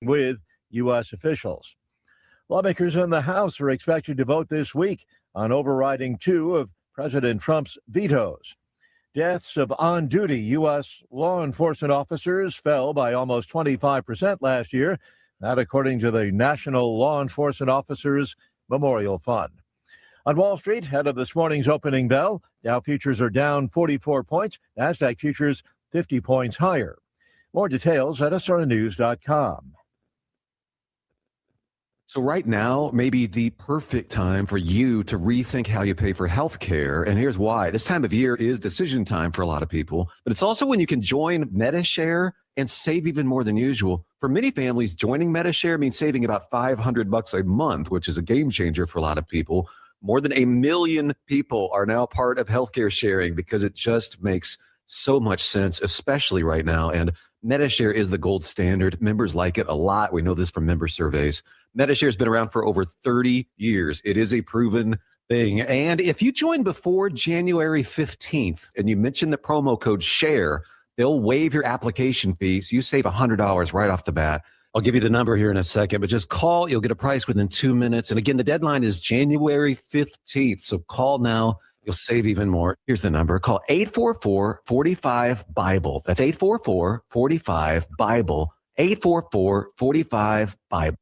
with U.S. officials. Lawmakers in the House are expected to vote this week on overriding 2 of President Trump's vetoes. Deaths of on-duty U.S. law enforcement officers fell by almost 25% last year, that according to the National Law Enforcement Officers Memorial Fund. On Wall Street, ahead of this morning's opening bell, Dow futures are down 44 points, Nasdaq futures 50 points higher. More details at srnews.com. So right now may be the perfect time for you to rethink how you pay for health care. And here's why. This time of year is decision time for a lot of people, but it's also when you can join MediShare and save even more than usual. For many families, joining MediShare means saving about $500 a month, which is a game changer for a lot of people. More than 1 million people are now part of healthcare sharing because it just makes so much sense, especially right now. And MediShare is the gold standard. Members like it a lot. We know this from member surveys. MediShare has been around for over 30 years. It is a proven thing. And if you join before January 15th and you mention the promo code SHARE, they'll waive your application fee. So you save $100 right off the bat. I'll give you the number here in a second, but just call. You'll get a price within 2 minutes. And again, the deadline is January 15th. So call now. You'll save even more. Here's the number. Call 844-45-BIBLE. That's 844-45-BIBLE. 844-45-BIBLE.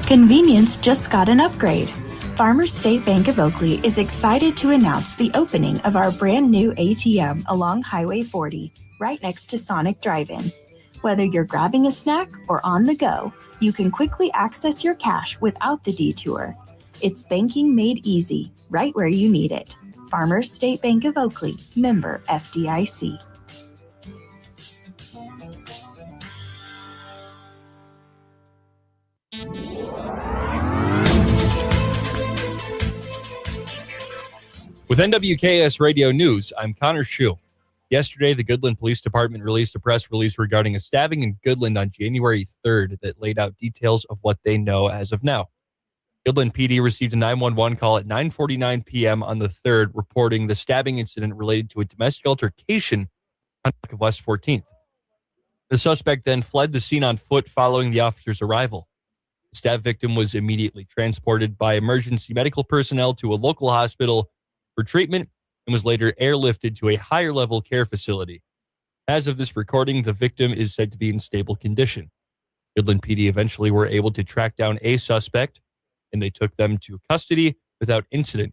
Convenience just got an upgrade. Farmers State Bank of Oakley is excited to announce the opening of our brand new ATM along Highway 40, right next to Sonic Drive-In. Whether you're grabbing a snack or on the go, you can quickly access your cash without the detour. It's banking made easy, right where you need it. Farmers State Bank of Oakley, member FDIC. With NWKS Radio News, I'm Connor Schuh. Yesterday, the Goodland Police Department released a press release regarding a stabbing in Goodland on January 3rd that laid out details of what they know as of now. Goodland PD received a 911 call at 9:49 p.m. on the 3rd, reporting the stabbing incident related to a domestic altercation on West 14th. The suspect then fled the scene on foot following the officer's arrival. The stab victim was immediately transported by emergency medical personnel to a local hospital for treatment and was later airlifted to a higher-level care facility. As of this recording, the victim is said to be in stable condition. Goodland PD eventually were able to track down a suspect, and they took them to custody without incident.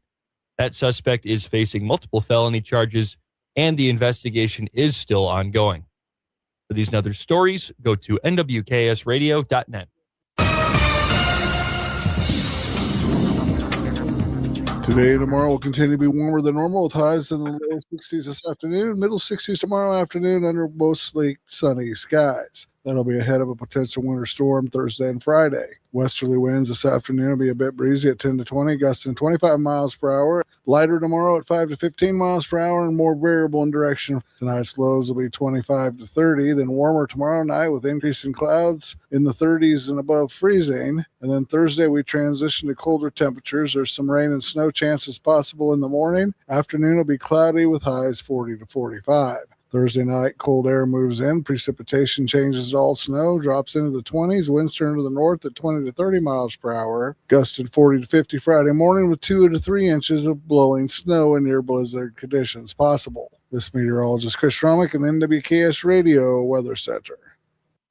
That suspect is facing multiple felony charges, and the investigation is still ongoing. For these and other stories, go to nwksradio.net. Today and tomorrow will continue to be warmer than normal with highs in the low 60s this afternoon, middle 60s tomorrow afternoon under mostly sunny skies. That'll be ahead of a potential winter storm Thursday and Friday. Westerly winds this afternoon will be a bit breezy at 10 to 20, gusting 25 miles per hour. Lighter tomorrow at 5 to 15 miles per hour and more variable in direction. Tonight's lows will be 25 to 30, then warmer tomorrow night with increasing clouds in the 30s and above freezing. And then Thursday we transition to colder temperatures. There's some rain and snow chances possible in the morning. Afternoon will be cloudy with highs 40 to 45. Thursday night, cold air moves in. Precipitation changes to all snow, drops into the 20s. Winds turn to the north at 20 to 30 miles per hour. Gusted 40 to 50 Friday morning with 2 to 3 inches of blowing snow and near blizzard conditions possible. This meteorologist Chris Romick in the NWKS Radio Weather Center.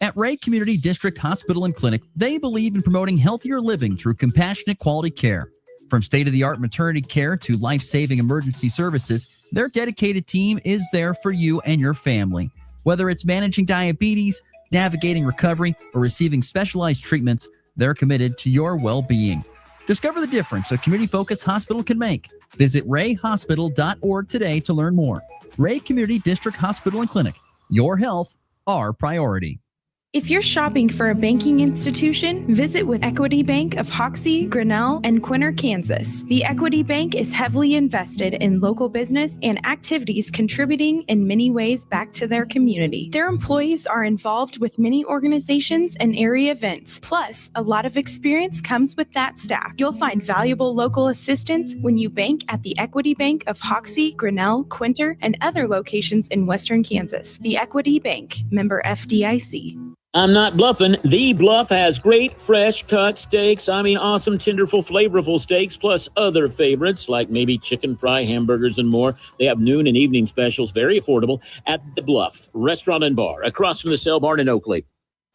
At Ray Community District Hospital and Clinic, they believe in promoting healthier living through compassionate quality care. From state-of-the-art maternity care to life-saving emergency services, their dedicated team is there for you and your family. Whether it's managing diabetes, navigating recovery, or receiving specialized treatments, they're committed to your well-being. Discover the difference a community-focused hospital can make. Visit rayhospital.org today to learn more. Ray Community District Hospital and Clinic. Your health, our priority. If you're shopping for a banking institution, visit with Equity Bank of Hoxie, Grinnell, and Quinter, Kansas. The Equity Bank is heavily invested in local business and activities contributing in many ways back to their community. Their employees are involved with many organizations and area events. Plus, a lot of experience comes with that staff. You'll find valuable local assistance when you bank at the Equity Bank of Hoxie, Grinnell, Quinter, and other locations in Western Kansas. The Equity Bank, member FDIC. I'm not bluffing. The Bluff has great fresh cut steaks. I mean, awesome, tenderful, flavorful steaks, plus other favorites like maybe chicken fry, hamburgers, and more. They have noon and evening specials, very affordable, at The Bluff Restaurant and Bar, across from the Sale Barn in Oakley.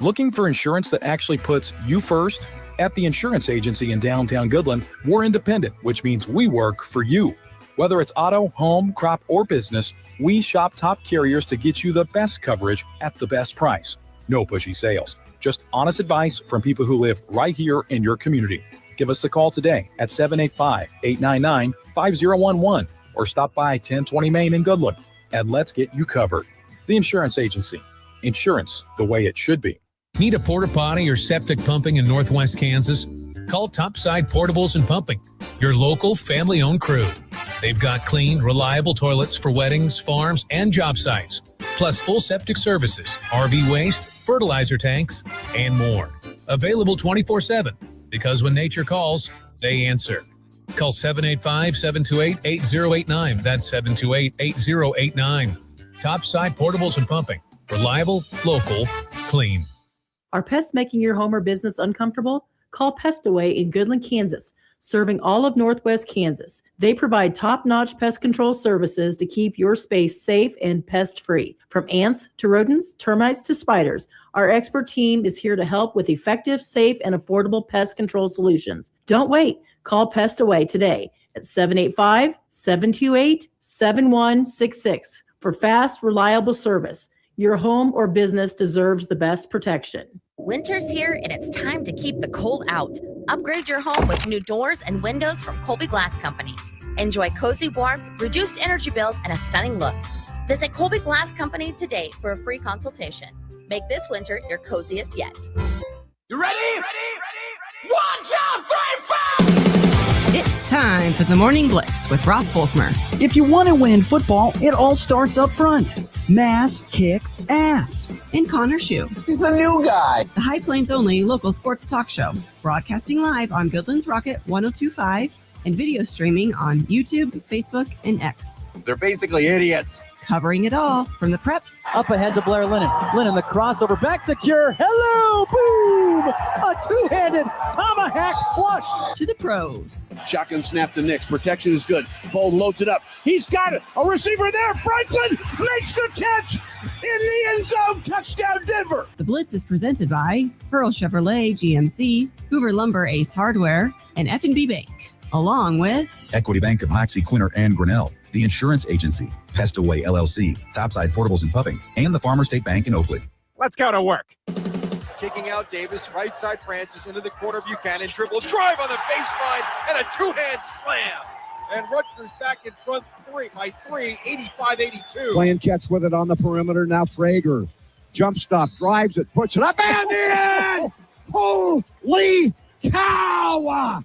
Looking for insurance that actually puts you first? At the insurance agency in downtown Goodland, we're independent, which means we work for you. Whether it's auto, home, crop, or business, we shop top carriers to get you the best coverage at the best price. No pushy sales, just honest advice from people who live right here in your community. Give us a call today at 785-899-5011 or stop by 1020 Main in Goodland and let's get you covered. The Insurance Agency. Insurance the way it should be. Need a porta potty or septic pumping in Northwest Kansas? Call Topside Portables and Pumping, your local family-owned crew. They've got clean, reliable toilets for weddings, farms, and job sites, plus full septic services, RV waste, fertilizer tanks, and more. Available 24/7, because when nature calls, they answer. Call 785-728-8089. That's 728-8089. Topside Portables and Pumping. Reliable, local, clean. Are pests making your home or business uncomfortable? Call Pest Away in Goodland, Kansas, serving all of Northwest Kansas. They provide top-notch pest control services to keep your space safe and pest-free. From ants to rodents, termites to spiders, our expert team is here to help with effective, safe, and affordable pest control solutions. Don't wait. Call Pest Away today at 785-728-7166 for fast, reliable service. Your home or business deserves the best protection. Winter's here and it's time to keep the cold out. Upgrade your home with new doors and windows from Colby Glass Company. Enjoy cozy warmth, reduced energy bills, and a stunning look. Visit Colby Glass Company today for a free consultation. Make this winter your coziest yet. You ready? Ready? 1, 2, 3, 4! It's time for the Morning Blitz with Ross Volkmer. If you want to win football, it all starts up front. Mass kicks ass. And Connor Schuh. He's the new guy. The High Plains only local sports talk show. Broadcasting live on Goodland's Rocket 102.5 and video streaming on YouTube, Facebook, and X. They're basically idiots. Covering it all from the preps. Up ahead to Blair Lennon. Lennon, the crossover back to Cure. Hello, boom! A two-handed tomahawk flush. To the pros. Shotgun snap to Nix. Protection is good. Bolden loads it up. He's got it. A receiver there. Franklin makes the catch in the end zone. Touchdown, Denver. The Blitz is presented by Pearl Chevrolet GMC, Hoover Lumber Ace Hardware, and F&B Bank. Along with Equity Bank of Hoxie, Quinter, and Grinnell, the Insurance Agency, Pest Away LLC, Topside Portables and Pumping, and the Farmer State Bank in Oakley. Let's go to work. Kicking out Davis, right side Francis into the corner. Buchanan dribble, drive on the baseline, and a two-hand slam. And Rutgers back in front by three, 85-82. Playing catch with it on the perimeter. Now Frager. Jump stop, drives it, puts it up and in! Holy cow!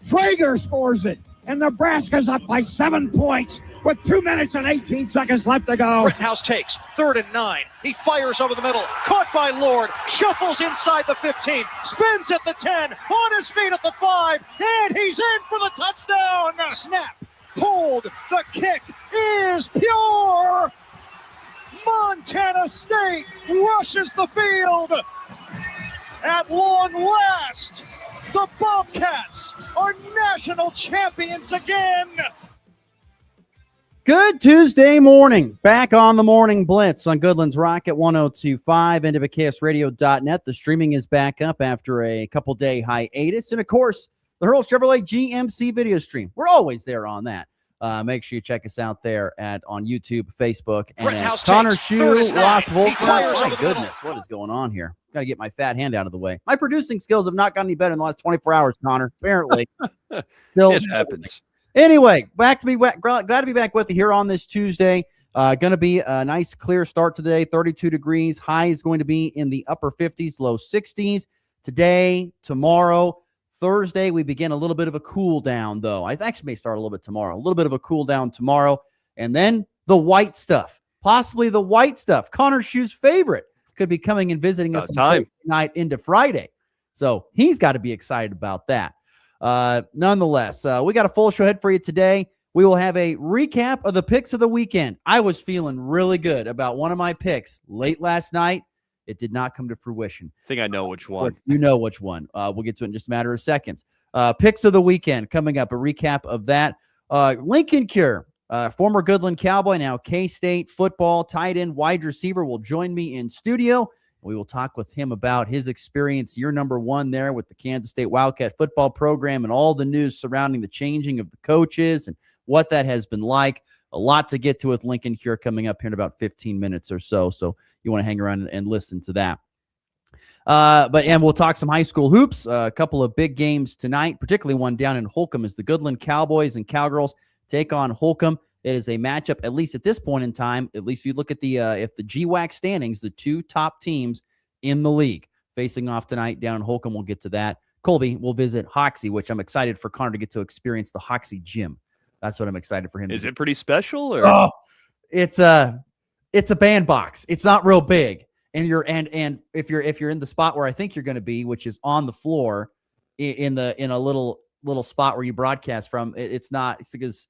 Frager scores it, and Nebraska's up by 7 points with 2 minutes and 18 seconds left to go. Rittenhouse takes 3rd and 9. He fires over the middle, caught by Lord, shuffles inside the 15, spins at the 10, on his feet at the 5, and he's in for the touchdown. Snap, pulled, the kick is pure. Montana State rushes the field. At long last, the Bobcats are national champions again. Good Tuesday morning. Back on the Morning Blitz on Goodland's Rocket 102.5 and WKSradio.net. The streaming is back up after a couple-day hiatus. And, of course, the Hurl Chevrolet GMC video stream. We're always there on that. Make sure you check us out there on YouTube, Facebook, and Connor Schuh, Ross Volkmer. My goodness, what is going on here? Got to get my fat hand out of the way. My producing skills have not gotten any better in the last 24 hours, Connor, apparently. It happens. Anyway, glad to be back with you here on this Tuesday. Going to be a nice, clear start to the day, 32 degrees. High is going to be in the upper 50s, low 60s. Today, tomorrow, Thursday, we begin a little bit of a cool down, though. I actually may start a little bit tomorrow. A little bit of a cool down tomorrow. And then the white stuff, possibly the white stuff. Connor Schuh's favorite could be coming and visiting us on night into Friday. So he's got to be excited about that. Nonetheless, we got a full show ahead for you today. We will have a recap of the picks of the weekend. I was feeling really good about one of my picks late last night. It did not come to fruition. I think I know which one. You know which one. We'll get to it in just a matter of seconds. Picks of the weekend coming up, a recap of that. Lincoln Cure, former Goodland Cowboy, now K-State football, tight end, wide receiver, will join me in studio. We will talk with him about his experience, year number 1 there with the Kansas State Wildcat football program and all the news surrounding the changing of the coaches and what that has been like. A lot to get to with Lincoln Cure coming up here in about 15 minutes or so. So you want to hang around and listen to that. And we'll talk some high school hoops, a couple of big games tonight, particularly one down in Holcomb as the Goodland Cowboys and Cowgirls take on Holcomb. It is a matchup, at least at this point in time, at least if you look at the GWAC standings, the 2 top teams in the league facing off tonight down in Holcomb. We'll get to that. Colby will visit Hoxie, which I'm excited for Connor to get to experience the Hoxie gym. That's what I'm excited for him. Is it pretty special? Or? Oh, it's a bandbox. It's not real big. And if you're in the spot where I think you're going to be, which is on the floor in a little spot where you broadcast from, it's because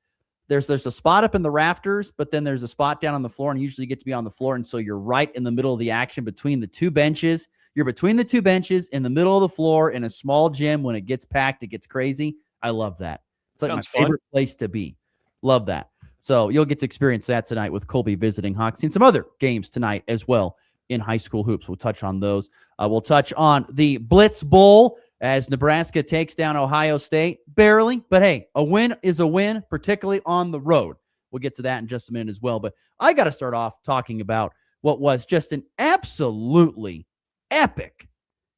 there's a spot up in the rafters, but then there's a spot down on the floor, and usually you get to be on the floor. And so you're right in the middle of the action between the 2 benches. You're between the 2 benches in the middle of the floor in a small gym. When it gets packed, it gets crazy. I love that. It's like my favorite place to be. Love that. So you'll get to experience that tonight with Colby visiting Hoxie, and some other games tonight as well in high school hoops. We'll touch on those. We'll touch on the Blitz Bowl as Nebraska takes down Ohio State. Barely, but hey, a win is a win, particularly on the road. We'll get to that in just a minute as well. But I got to start off talking about what was just an absolutely epic,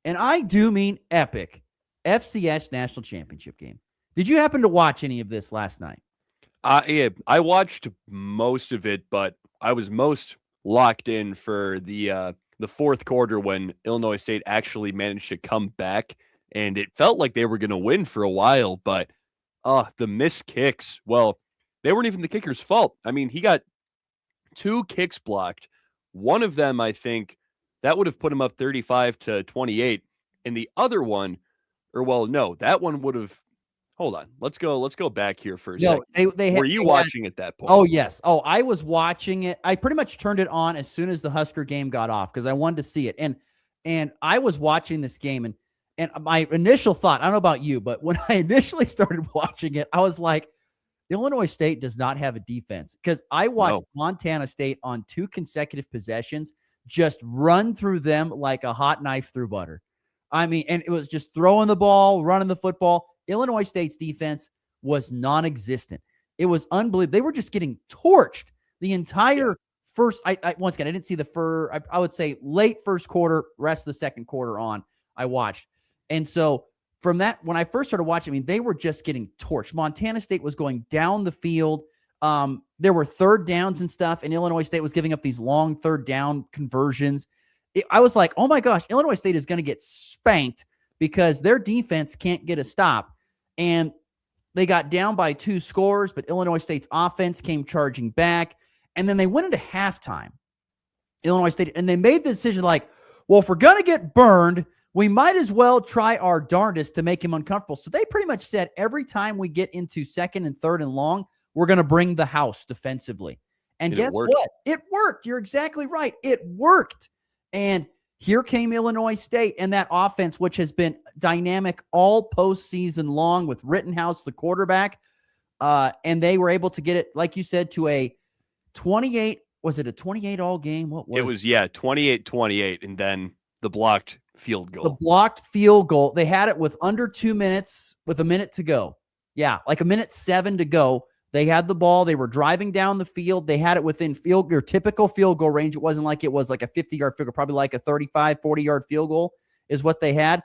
and I do mean epic, FCS National Championship game. Did you happen to watch any of this last night? Yeah, I watched most of it, but I was most locked in for the fourth quarter when Illinois State actually managed to come back, and it felt like they were going to win for a while, but the missed kicks, well, they weren't even the kicker's fault. I mean, he got 2 kicks blocked. One of them, I think, that would have put him up 35-28, and the other one, that one would have. Hold on. Let's go back here for a second. Were you watching at that point? Oh, yes. Oh, I was watching it. I pretty much turned it on as soon as the Husker game got off because I wanted to see it. And I was watching this game, and my initial thought, I don't know about you, but when I initially started watching it, I was like, Illinois State does not have a defense, because I watched Montana State on 2 consecutive possessions just run through them like a hot knife through butter. I mean, and it was just throwing the ball, running the football. Illinois State's defense was non-existent. It was unbelievable. They were just getting torched the entire first. Once again, I didn't see I would say late first quarter, rest of the second quarter on, I watched. And so from that, when I first started watching, I mean, they were just getting torched. Montana State was going down the field. There were 3rd downs and stuff, and Illinois State was giving up these long 3rd down conversions. I was like, oh my gosh, Illinois State is going to get spanked because their defense can't get a stop. And they got down by 2 scores, but Illinois State's offense came charging back. And then they went into halftime, Illinois State, and they made the decision like, well, if we're going to get burned, we might as well try our darndest to make him uncomfortable. So they pretty much said every time we get into 2nd and 3rd and long, we're going to bring the house defensively. And guess what? It worked. You're exactly right. It worked. And here came Illinois State and that offense, which has been dynamic all postseason long with Rittenhouse, the quarterback. And they were able to get it, like you said, to a 28. Was it a 28 all game? What was it? It was, 28-28. And then the blocked field goal. The blocked field goal. They had it with under 2 minutes, with a minute to go. Yeah, like a minute 7 to go. They had the ball. They were driving down the field. They had it within your typical field goal range. It wasn't like it was like a 50-yard field goal, probably like a 35, 40-yard field goal is what they had.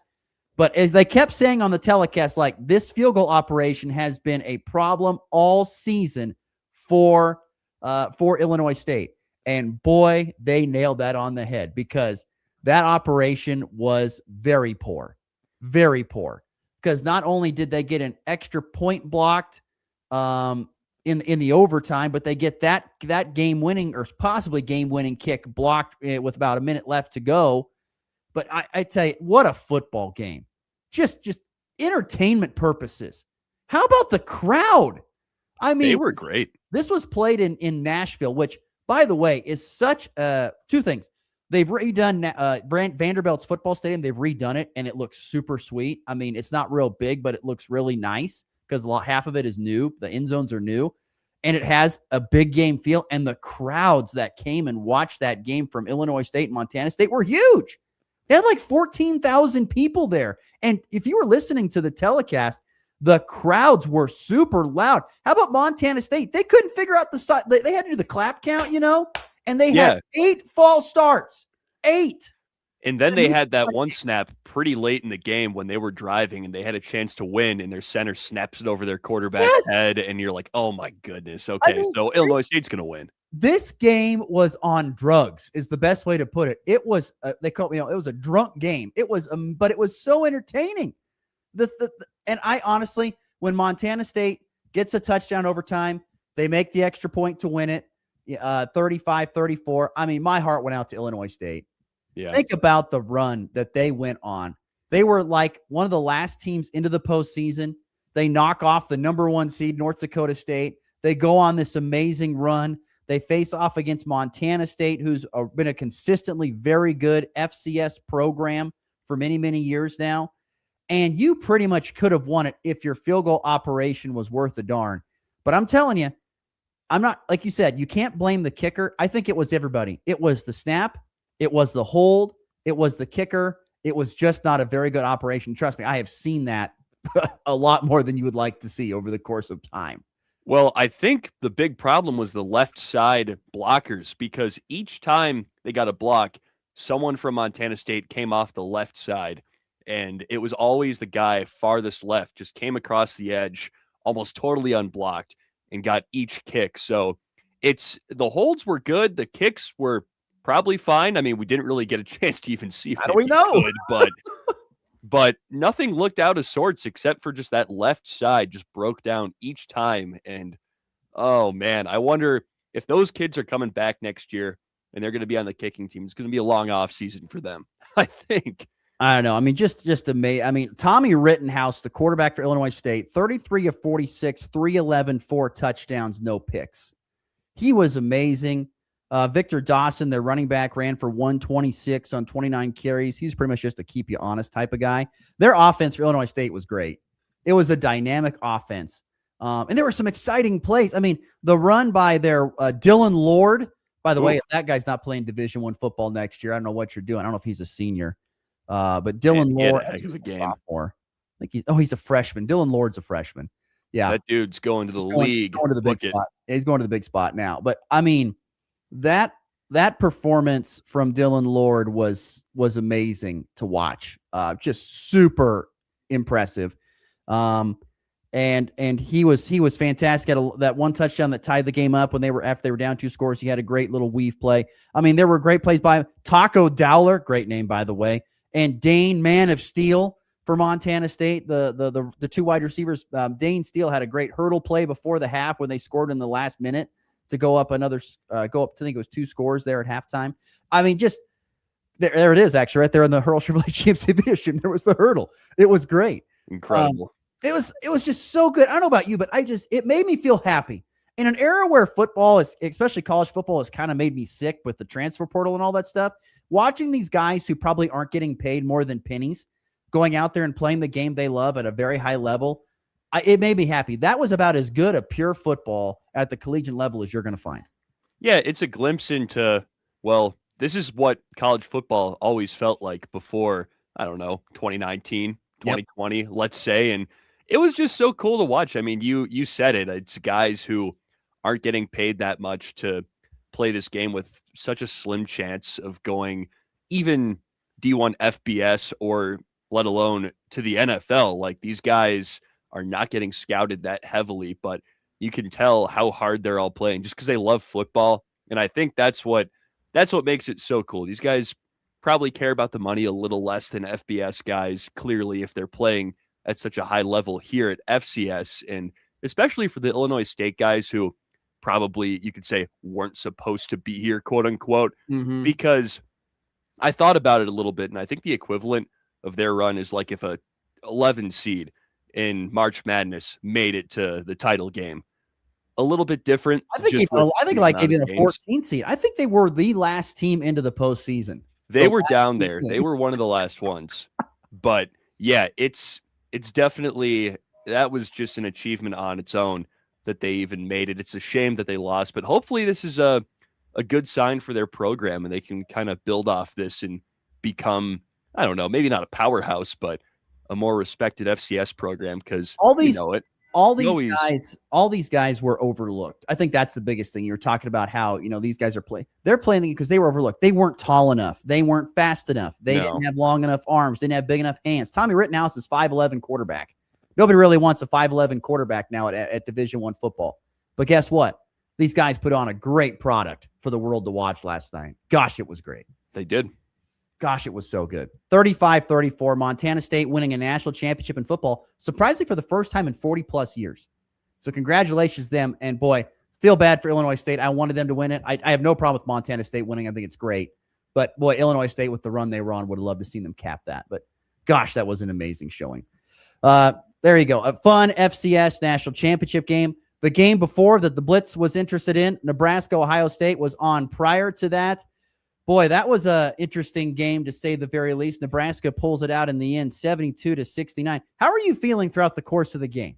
But as they kept saying on the telecast, like, this field goal operation has been a problem all season for Illinois State. And boy, they nailed that on the head, because that operation was very poor. Very poor. Because not only did they get an extra point blocked, in the overtime, but they get that game-winning or possibly game-winning kick blocked with about a minute left to go. But I tell you, what a football game. Just entertainment purposes. How about the crowd? I mean, they were great. This was played in Nashville, which, by the way, is such 2 things. They've redone Vanderbilt's football stadium. They've redone it, and it looks super sweet. I mean, it's not real big, but it looks really nice because half of it is new. The end zones are new, and it has a big game feel. And the crowds that came and watched that game from Illinois State and Montana State were huge. They had like 14,000 people there. And if you were listening to the telecast, the crowds were super loud. How about Montana State? They couldn't figure out the side. They had to do the clap count, and they had 8 false starts. 8. And then they had that one snap pretty late in the game when they were driving and they had a chance to win, and their center snaps it over their quarterback's head, and you're like, oh my goodness. Okay, so Illinois State's going to win. This game was on drugs is the best way to put it. It was, they call it was a drunk game. It was, but it was so entertaining. And I honestly, when Montana State gets a touchdown overtime, they make the extra point to win it, 35-34. I mean, my heart went out to Illinois State. Yeah. Think about the run that they went on. They were like one of the last teams into the postseason. They knock off the number 1 seed, North Dakota State. They go on this amazing run. They face off against Montana State, who's been a consistently very good FCS program for many, many years now. And you pretty much could have won it if your field goal operation was worth a darn. But I'm telling you, I'm not, like you said, you can't blame the kicker. I think it was everybody. It was the snap. It was the hold. It was the kicker. It was just not a very good operation. Trust me, I have seen that a lot more than you would like to see over the course of time. Well, I think the big problem was the left side blockers, because each time they got a block, someone from Montana State came off the left side, and it was always the guy farthest left, just came across the edge, almost totally unblocked, and got each kick. So the holds were good. The kicks were probably fine. I mean, we didn't really get a chance to even see if how do we know? Good, but nothing looked out of sorts except for just that left side just broke down each time. And oh man, I wonder if those kids are coming back next year and they're going to be on the kicking team. It's going to be a long off season for them, I think. I don't know. I mean, just amazing. I mean, Tommy Rittenhouse, the quarterback for Illinois State, 33 of 46, 311, 4 touchdowns, no picks. He was amazing. Victor Dawson, their running back, ran for 126 on 29 carries. He's pretty much just a keep you honest type of guy. Their offense for Illinois State was great. It was a dynamic offense. And there were some exciting plays. I mean, the run by their Dylan Lord, by the way, if that guy's not playing Division I football next year, I don't know what you're doing. I don't know if he's a senior. But Dylan Lord, I think he's a sophomore. I think he's a freshman. Dylan Lord's a freshman. Yeah. That dude's going to the league. He's going to the big spot. He's going to the big spot now. But I mean, that performance from Dylan Lord was amazing to watch. Just super impressive. And he was fantastic. That one touchdown that tied the game up after they were down 2 scores. He had a great little weave play. I mean, there were great plays by Taco Dowler, great name by the way, and Dane Man of Steel for Montana State. The 2 wide receivers. Dane Steele had a great hurdle play before the half when they scored in the last minute to go up to, I think it was 2 scores there at halftime. I mean, just there it is, actually, right there in the Hurl Chevrolet Championship edition. There was the hurdle. It was great. Incredible. It was just so good. I don't know about you, but it made me feel happy. In an era where football is, especially college football, has kind of made me sick with the transfer portal and all that stuff, watching these guys who probably aren't getting paid more than pennies going out there and playing the game they love at a very high level, it made me happy. That was about as good a pure football at the collegiate level as you're going to find. Yeah, it's a glimpse into, well, this is what college football always felt like before, I don't know, 2019, 2020, let's say. And it was just so cool to watch. I mean, you said it. It's guys who aren't getting paid that much to play this game with such a slim chance of going even D1 FBS or let alone to the NFL. Like, these guys are not getting scouted that heavily, but you can tell how hard they're all playing just because they love football. And I think that's what makes it so cool. These guys probably care about the money a little less than FBS guys, clearly, if they're playing at such a high level here at FCS. And especially for the Illinois State guys who probably, you could say, weren't supposed to be here, quote unquote, because I thought about it a little bit, and I think the equivalent of their run is like if a 11 seed in March Madness made it to the title game. a little bit different. I think like even a 14 seed. I think they were the last team into the postseason. They were down there. They were one of the last ones. But yeah, it's definitely, that was just an achievement on its own that they even made it. It's a shame that they lost, but hopefully this is a good sign for their program and they can kind of build off this and become, I don't know, maybe not a powerhouse, but a more respected FCS program, because all these guys were overlooked. I think that's the biggest thing. You're talking about how, these guys they're playing because they were overlooked. They weren't tall enough. They weren't fast enough. They didn't have long enough arms, didn't have big enough hands. Tommy Rittenhouse is 5'11" quarterback. Nobody really wants a 5'11" quarterback now at Division I football. But guess what? These guys put on a great product for the world to watch last night. Gosh, it was great. They did. Gosh, it was so good. 35-34, Montana State winning a national championship in football, surprisingly for the first time in 40-plus years. So congratulations to them. And, boy, feel bad for Illinois State. I wanted them to win it. I have no problem with Montana State winning. I think it's great. But, boy, Illinois State with the run they were on would have loved to see them cap that. But, gosh, that was an amazing showing. There you go. A fun FCS national championship game. The game before that the Blitz was interested in, Nebraska-Ohio State, was on prior to that. Boy, that was an interesting game to say the very least. Nebraska pulls it out in the end, 72-69. How are you feeling throughout the course of the game?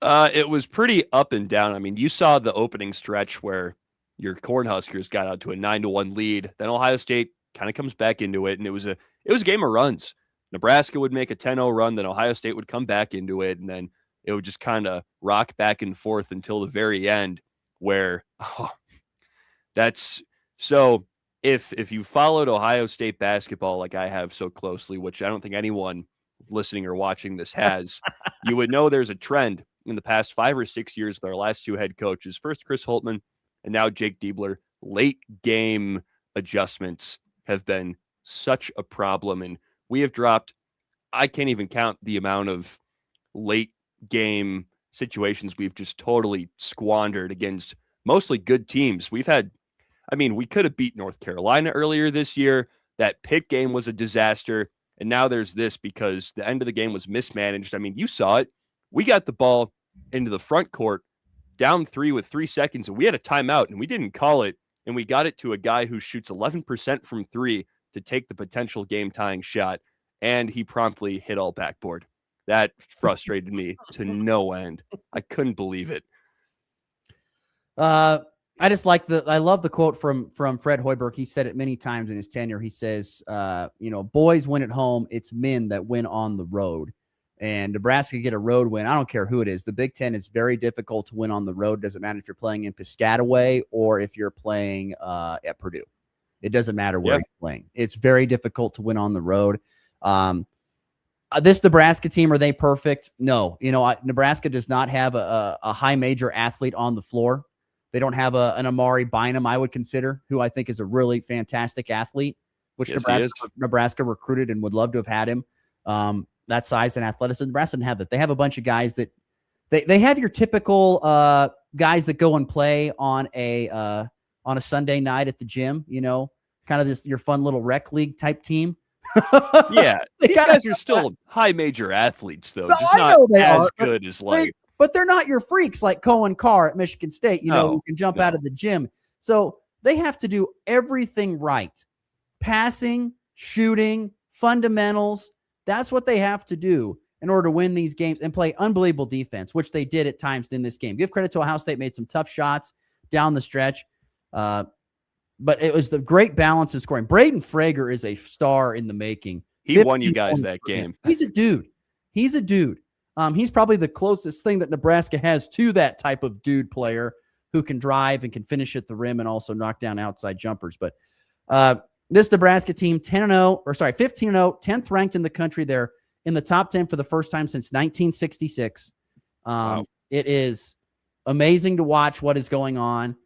It was pretty up and down. I mean, you saw the opening stretch where your Cornhuskers got out to a 9-1 lead. Then Ohio State kind of comes back into it, and it was a game of runs. Nebraska would make a 10-0 run, then Ohio State would come back into it, and then it would just kind of rock back and forth until the very end, where that's so. If you followed Ohio State basketball like I have so closely, which I don't think anyone listening or watching this has, you would know there's a trend in the past 5 or 6 years with our last two head coaches, first Chris Holtmann and now Jake Diebler. Late game adjustments have been such a problem, and we have dropped, I can't even count the amount of late game situations we've just totally squandered against mostly good teams. We could have beat North Carolina earlier this year. That Pitt game was a disaster. And now there's this because the end of the game was mismanaged. I mean, you saw it. We got the ball into the front court, down 3 with 3 seconds, and we had a timeout, and we didn't call it. And we got it to a guy who shoots 11% from 3 to take the potential game-tying shot, and he promptly hit all backboard. That frustrated me to no end. I couldn't believe it. I love the quote from Fred Hoiberg. He said it many times in his tenure. He says, boys win at home. It's men that win on the road. And Nebraska get a road win. I don't care who it is. The Big Ten is very difficult to win on the road. Doesn't matter if you're playing in Piscataway or if you're playing at Purdue. It doesn't matter where you're playing. It's very difficult to win on the road. This Nebraska team, are they perfect? No. Nebraska does not have a high major athlete on the floor. They don't have an Amari Bynum, I would consider, who I think is a really fantastic athlete, which Nebraska recruited and would love to have had him. That size and athleticism. Nebraska didn't have that. They have a bunch of guys that they have your typical guys that go and play on a Sunday night at the gym, kind of this your fun little rec league type team. Yeah, these guys are still high major athletes, though. Just not as good as like. But they're not your freaks like Cohen Carr at Michigan State, who can jump out of the gym. So they have to do everything right. Passing, shooting, fundamentals. That's what they have to do in order to win these games and play unbelievable defense, which they did at times in this game. Give credit to Ohio State, made some tough shots down the stretch. But it was the great balance in scoring. Braden Frager is a star in the making. He won you guys that game. He's a dude. He's probably the closest thing that Nebraska has to that type of dude player who can drive and can finish at the rim and also knock down outside jumpers. But this Nebraska team, 15-0, 10th ranked in the country. They're in the top 10 for the first time since 1966. Wow. It is amazing to watch what is going on.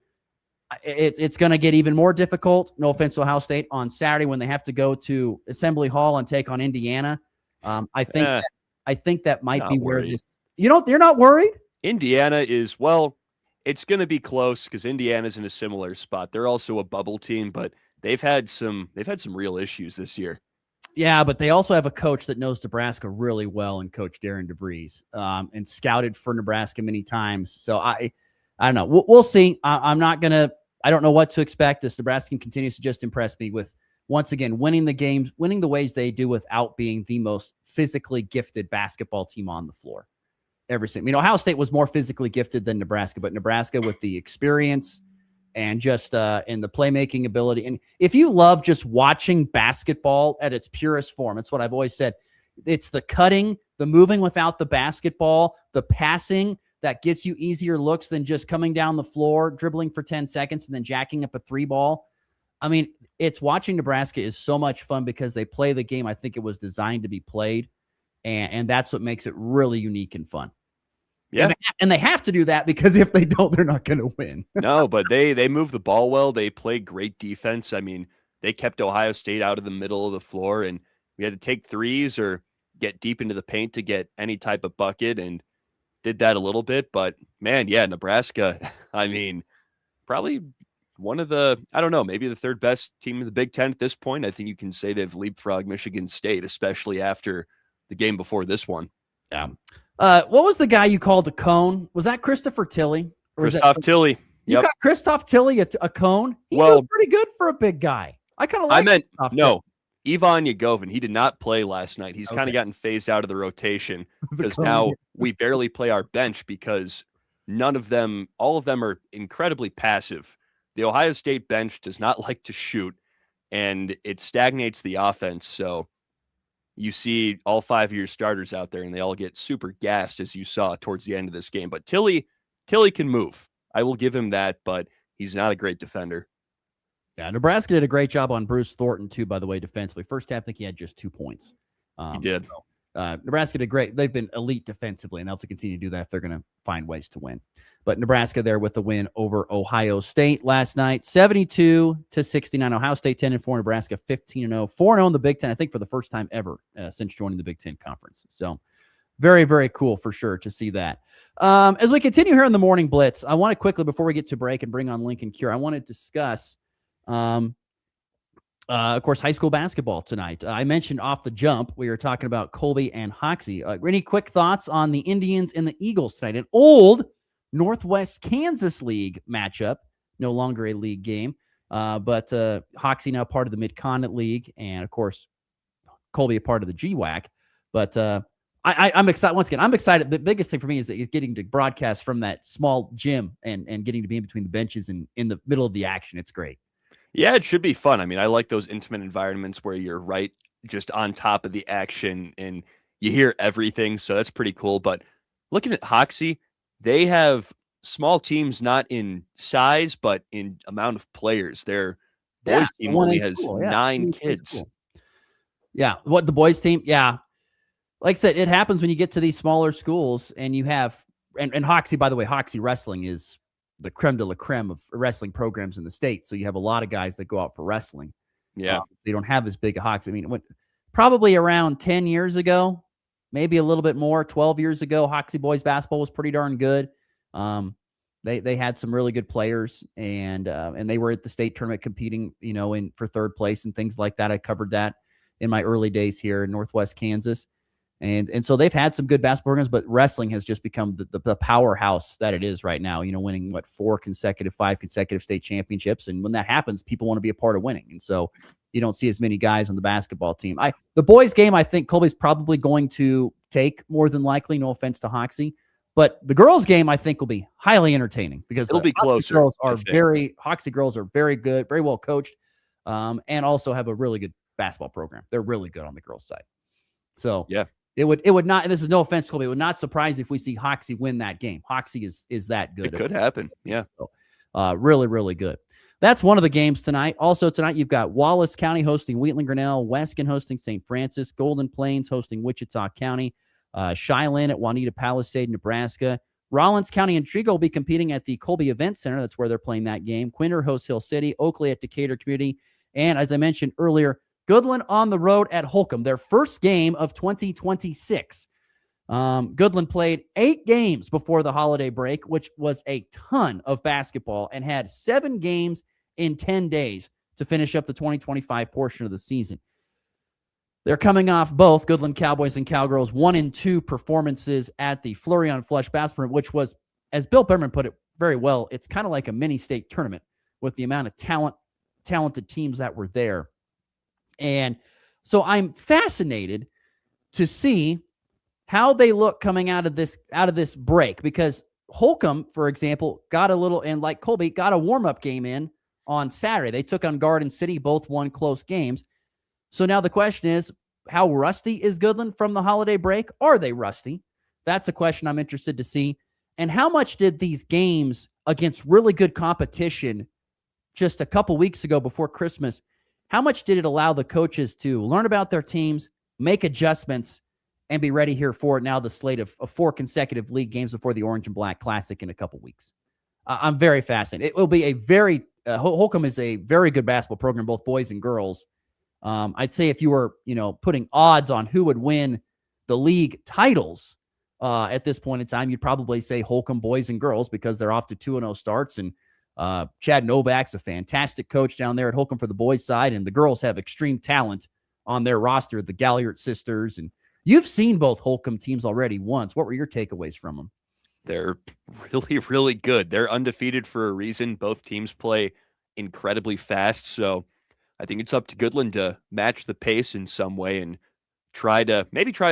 It's going to get even more difficult, no offense to Ohio State, on Saturday when they have to go to Assembly Hall and take on Indiana. I think that might be where this. You're not worried? Indiana is, it's going to be close because Indiana's in a similar spot. They're also a bubble team, but they've had some real issues this year. Yeah, but they also have a coach that knows Nebraska really well, and Coach Darren DeVries, and scouted for Nebraska many times. So I don't know. We'll see. I don't know what to expect. This Nebraska team continues to just impress me with, once again, winning the games, winning the ways they do without being the most physically gifted basketball team on the floor. Every single, Ohio State was more physically gifted than Nebraska, but Nebraska with the experience and just and the playmaking ability. And if you love just watching basketball at its purest form, it's what I've always said. It's the cutting, the moving without the basketball, the passing that gets you easier looks than just coming down the floor, dribbling for 10 seconds, and then jacking up a three ball. I mean, it's watching Nebraska is so much fun because they play the game I think it was designed to be played, and that's what makes it really unique and fun. Yeah. And they have to do that because if they don't, they're not going to win. No, but they move the ball well. They play great defense. I mean, they kept Ohio State out of the middle of the floor, and we had to take threes or get deep into the paint to get any type of bucket, and did that a little bit. But, man, yeah, Nebraska, I mean, probably one of the, I don't know, maybe the third best team in the Big Ten at this point. I think you can say they've leapfrogged Michigan State, especially after the game before this one. Yeah. What was the guy you called a cone? Was that Christopher Tilley? Christoph Tilley. You got Christoph Tilley a cone? He did pretty good for a big guy. I kind of like Christoph Tilley. Ivan Yagovin. He did not play last night. He's kind of gotten phased out of the rotation because now we barely play our bench because all of them are incredibly passive. The Ohio State bench does not like to shoot, and it stagnates the offense. So you see all 5 of your starters out there, and they all get super gassed, as you saw towards the end of this game. But Tilley can move. I will give him that, but he's not a great defender. Yeah, Nebraska did a great job on Bruce Thornton, too, by the way, defensively. First half, I think he had just 2 points. He did. So, Nebraska did great. They've been elite defensively, and they'll have to continue to do that if they're going to find ways to win. But Nebraska there with the win over Ohio State last night, 72-69. Ohio State 10-4, Nebraska 15-0, 4-0 in the Big Ten. I think for the first time ever since joining the Big Ten Conference. So very, very cool for sure to see that. As we continue here in the Morning Blitz, I want to quickly, before we get to break and bring on Lincoln Cure, I want to discuss, of course, high school basketball tonight. I mentioned off the jump, we were talking about Colby and Hoxie. Any quick thoughts on the Indians and the Eagles tonight? An old Northwest Kansas League matchup, no longer a league game, but Hoxie now part of the Mid-Continent League, and of course, Colby a part of the GWAC. But I'm excited. Once again, I'm excited. The biggest thing for me is getting to broadcast from that small gym and getting to be in between the benches and in the middle of the action. It's great. Yeah, it should be fun. I mean, I like those intimate environments where you're right just on top of the action and you hear everything. So that's pretty cool. But looking at Hoxie, they have small teams, not in size, but in amount of players. Their boys team only has 9 kids. Yeah. What the boys team? Yeah. Like I said, it happens when you get to these smaller schools and you have, and Hoxie, by the way, Hoxie wrestling is the creme de la creme of wrestling programs in the state. So you have a lot of guys that go out for wrestling. Yeah. So you don't have as big a Hoxie. I mean, probably around 10 years ago, maybe a little bit more, 12 years ago, Hoxie boys basketball was pretty darn good. They had some really good players, and they were at the state tournament competing, for third place and things like that. I covered that in my early days here in Northwest Kansas. And so they've had some good basketball programs, but wrestling has just become the powerhouse that it is right now, winning 5 consecutive state championships. And when that happens, people want to be a part of winning. And so you don't see as many guys on the basketball team. The boys game, I think Colby's probably going to take more than likely, no offense to Hoxie. But the girls game, I think, will be highly entertaining because it'll be closer. Hoxie girls are very good, very well coached, and also have a really good basketball program. They're really good on the girls' side. So yeah, it would not, and this is no offense, Colby, it would not surprise if we see Hoxie win that game. Hoxie is that good. It could happen. Yeah. So, really, really good. That's one of the games tonight. Also tonight, you've got Wallace County hosting Wheatland-Grinnell, Weskin hosting St. Francis, Golden Plains hosting Wichita County, Cheyenne at Juanita Palisade, Nebraska. Rollins County and Trigo will be competing at the Colby Event Center. That's where they're playing that game. Quinter hosts Hill City, Oakley at Decatur Community, and as I mentioned earlier, Goodland on the road at Holcomb, their first game of 2026. Goodland played 8 games before the holiday break, which was a ton of basketball, and had 7 games in 10 days to finish up the 2025 portion of the season. They're coming off both Goodland Cowboys and Cowgirls 1 and 2 performances at the Flurry on Flush basketball, which was, as Bill Berman put it, very well, it's kind of like a mini state tournament with the amount of talented teams that were there. And so I'm fascinated to see how they look coming out of this break, because Holcomb, for example, got a little, and like Colby, got a warm-up game in on Saturday. They took on Garden City, both won close games. So now the question is, how rusty is Goodland from the holiday break? Are they rusty? That's a question I'm interested to see. And how much did these games against really good competition just a couple weeks ago before Christmas, how much did it allow the coaches to learn about their teams, make adjustments, and be ready here for now the slate of 4 consecutive league games before the Orange and Black Classic in a couple weeks? I'm very fascinated. It will be a very Holcomb is a very good basketball program, both boys and girls. I'd say if you were, putting odds on who would win the league titles at this point in time, you'd probably say Holcomb boys and girls, because they're off to 2-0 starts. And Chad Novak's a fantastic coach down there at Holcomb for the boys side, and the girls have extreme talent on their roster, the Galliard sisters. And you've seen both Holcomb teams already once. What were your takeaways from them? They're really, really good. They're undefeated for a reason. Both teams play incredibly fast. So I think it's up to Goodland to match the pace in some way and try to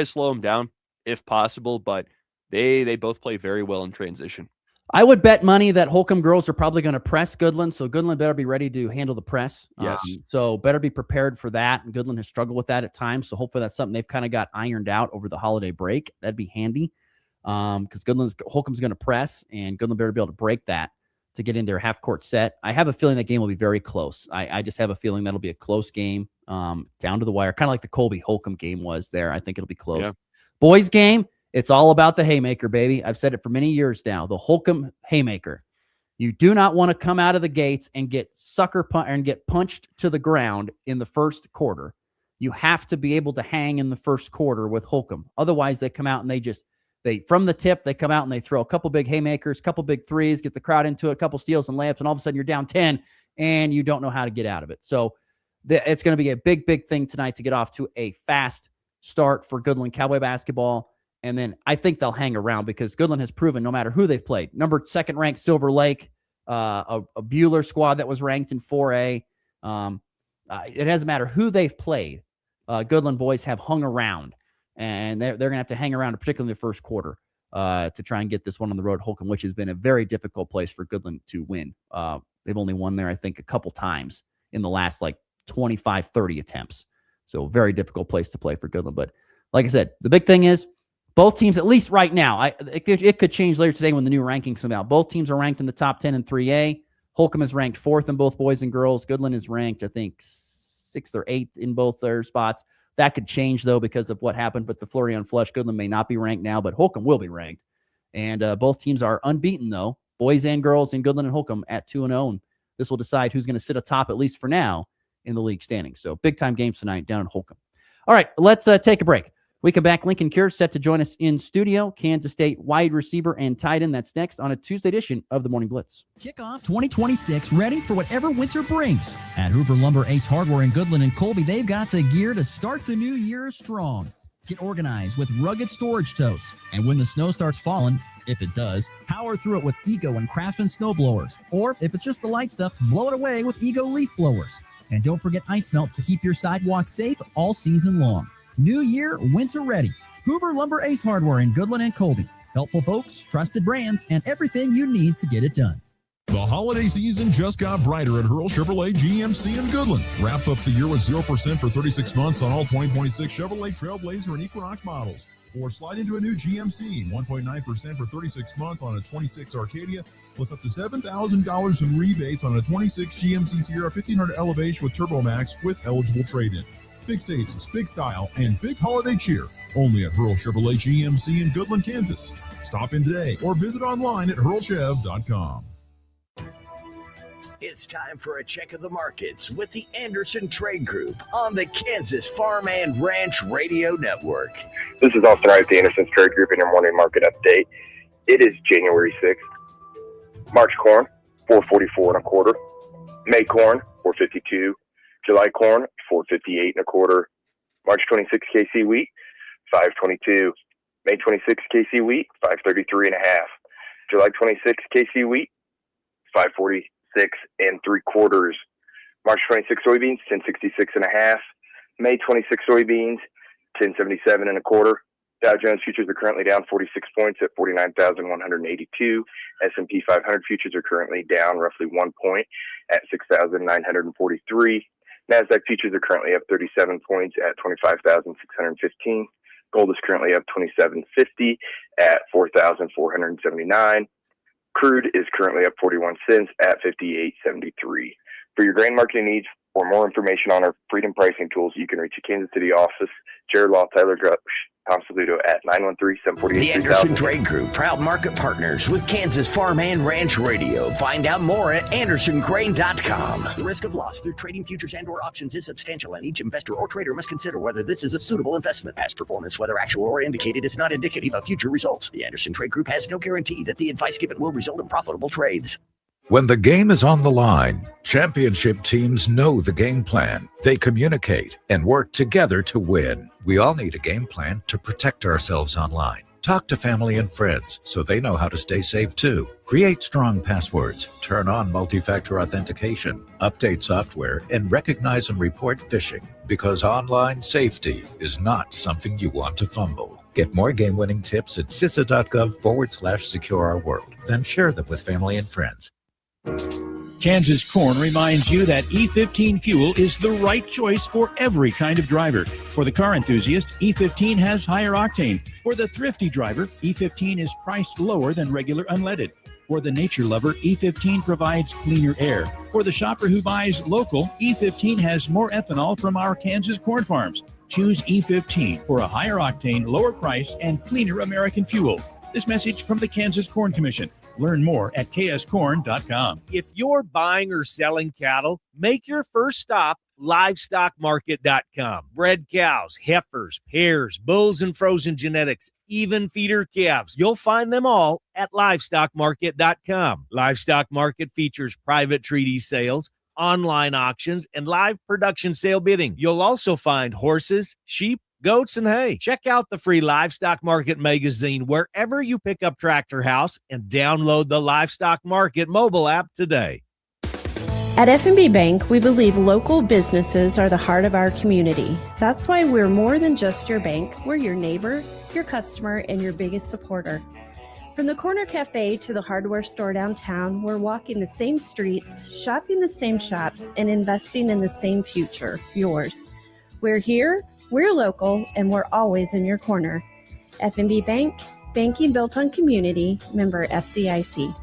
slow them down if possible. But they both play very well in transition. I would bet money that Holcomb girls are probably going to press Goodland, so Goodland better be ready to handle the press. Yes. So better be prepared for that. And Goodland has struggled with that at times, so hopefully that's something they've kind of got ironed out over the holiday break. That'd be handy, because Holcomb's going to press, and Goodland better be able to break that to get in their half-court set. I have a feeling that game will be very close. I just have a feeling that'll be a close game, down to the wire, kind of like the Colby-Holcomb game was there. I think it'll be close. Yeah. Boys game, it's all about the haymaker, baby. I've said it for many years now. The Holcomb haymaker. You do not want to come out of the gates and get get punched to the ground in the first quarter. You have to be able to hang in the first quarter with Holcomb. Otherwise, they come out and they from the tip, they come out and they throw a couple big haymakers, a couple big threes, get the crowd into it, a couple steals and layups, and all of a sudden you're down 10 and you don't know how to get out of it. So it's going to be a big, big thing tonight to get off to a fast start for Goodland Cowboy basketball. And then I think they'll hang around, because Goodland has proven no matter who they've played. Second ranked Silver Lake, a Bueller squad that was ranked in 4A. It doesn't matter who they've played. Goodland boys have hung around, and they're going to have to hang around, particularly in the first quarter, to try and get this one on the road, Holcomb, which has been a very difficult place for Goodland to win. They've only won there, I think, a couple times in the last 25, 30 attempts. So very difficult place to play for Goodland. But like I said, the big thing is, both teams, at least right now, it could change later today when the new rankings come out. Both teams are ranked in the top 10 in 3A. Holcomb is ranked 4th in both boys and girls. Goodland is ranked, I think, 6th or 8th in both their spots. That could change, though, because of what happened with the flurry on Flush. Goodland may not be ranked now, but Holcomb will be ranked. And both teams are unbeaten, though, boys and girls, in Goodland and Holcomb at 2-0. And this will decide who's going to sit atop, at least for now, in the league standings. So big-time games tonight down in Holcomb. All right, let's take a break. We come back. Lincoln Cure set to join us in studio. Kansas State wide receiver and tight end. That's next on a Tuesday edition of the Morning Blitz. Kick off 2026 ready for whatever winter brings. At Hoover Lumber Ace Hardware in Goodland and Colby, they've got the gear to start the new year strong. Get organized with rugged storage totes. And when the snow starts falling, if it does, power through it with Ego and Craftsman snow blowers. Or if it's just the light stuff, blow it away with Ego leaf blowers. And don't forget ice melt to keep your sidewalk safe all season long. New year, winter ready. Hoover Lumber Ace Hardware in Goodland and Colby. Helpful folks, trusted brands, and everything you need to get it done. The holiday season just got brighter at Hurl Chevrolet GMC in Goodland. Wrap up the year with 0% for 36 months on all 2026 Chevrolet Trailblazer and Equinox models. Or slide into a new GMC, 1.9% for 36 months on a 26 Arcadia, plus up to $7,000 in rebates on a 26 GMC Sierra 1500 Elevation with Turbo Max with eligible trade-in. Big savings, big style, and big holiday cheer. Only at Hurl Chevrolet GMC in Goodland, Kansas. Stop in today or visit online at hurlchev.com. It's time for a check of the markets with the Anderson Trade Group on the Kansas Farm and Ranch Radio Network. This is Austin Wright with the Anderson Trade Group in your morning market update. It is January 6th. March corn, $4.44 1/4. May corn, $4.52. July corn, $4.58 1/4. March 26 KC wheat, $5.22. May 26 KC wheat, $5.33 1/2. July 26 KC wheat, 546 3/4. March 26 soybeans, 1066 1/2. May 26 soybeans, 1077 1/4. Dow Jones futures are currently down 46 points at 49,182. S&P 500 futures are currently down roughly 1 point at 6,943. NASDAQ futures are currently up 37 points at 25,615. Gold is currently up 27.50 at 4,479. Crude is currently up 41 cents at 58.73. For your grain marketing needs or more information on our freedom pricing tools, you can reach the Kansas City office, Jared Law, Tyler Grush, Tom Saludo at 913-748-3000. The Anderson Trade Group, proud market partners with Kansas Farm and Ranch Radio. Find out more at andersongrain.com. The risk of loss through trading futures and or options is substantial, and each investor or trader must consider whether this is a suitable investment. Past performance, whether actual or indicated, is not indicative of future results. The Anderson Trade Group has no guarantee that the advice given will result in profitable trades. When the game is on the line, championship teams know the game plan. They communicate and work together to win. We all need a game plan to protect ourselves online. Talk to family and friends so they know how to stay safe too. Create strong passwords, turn on multi-factor authentication, update software, and recognize and report phishing, because online safety is not something you want to fumble. Get more game-winning tips at CISA.gov/secure our world. Then share them with family and friends. Kansas Corn reminds you that E15 fuel is the right choice for every kind of driver. For the car enthusiast, E15 has higher octane. For the thrifty driver, E15 is priced lower than regular unleaded. For the nature lover, E15 provides cleaner air. For the shopper who buys local, E15 has more ethanol from our Kansas corn farms. Choose E15 for a higher octane, lower price, and cleaner American fuel. This message from the Kansas Corn Commission. Learn more at kscorn.com. If you're buying or selling cattle, make your first stop livestockmarket.com. Bred cows, heifers, pairs, bulls, and frozen genetics, even feeder calves. You'll find them all at livestockmarket.com. Livestock Market features private treaty sales, online auctions, and live production sale bidding. You'll also find horses, sheep, goats, and hay. Check out the free Livestock Market magazine wherever you pick up Tractor House, and download the Livestock Market mobile app today. At F&B Bank, we believe local businesses are the heart of our community. That's why we're more than just your bank. We're your neighbor, your customer, and your biggest supporter. From the corner cafe to the hardware store downtown, we're walking the same streets, shopping the same shops, and investing in the same future, yours. We're here, we're local, and we're always in your corner. F&B Bank, banking built on community, member FDIC.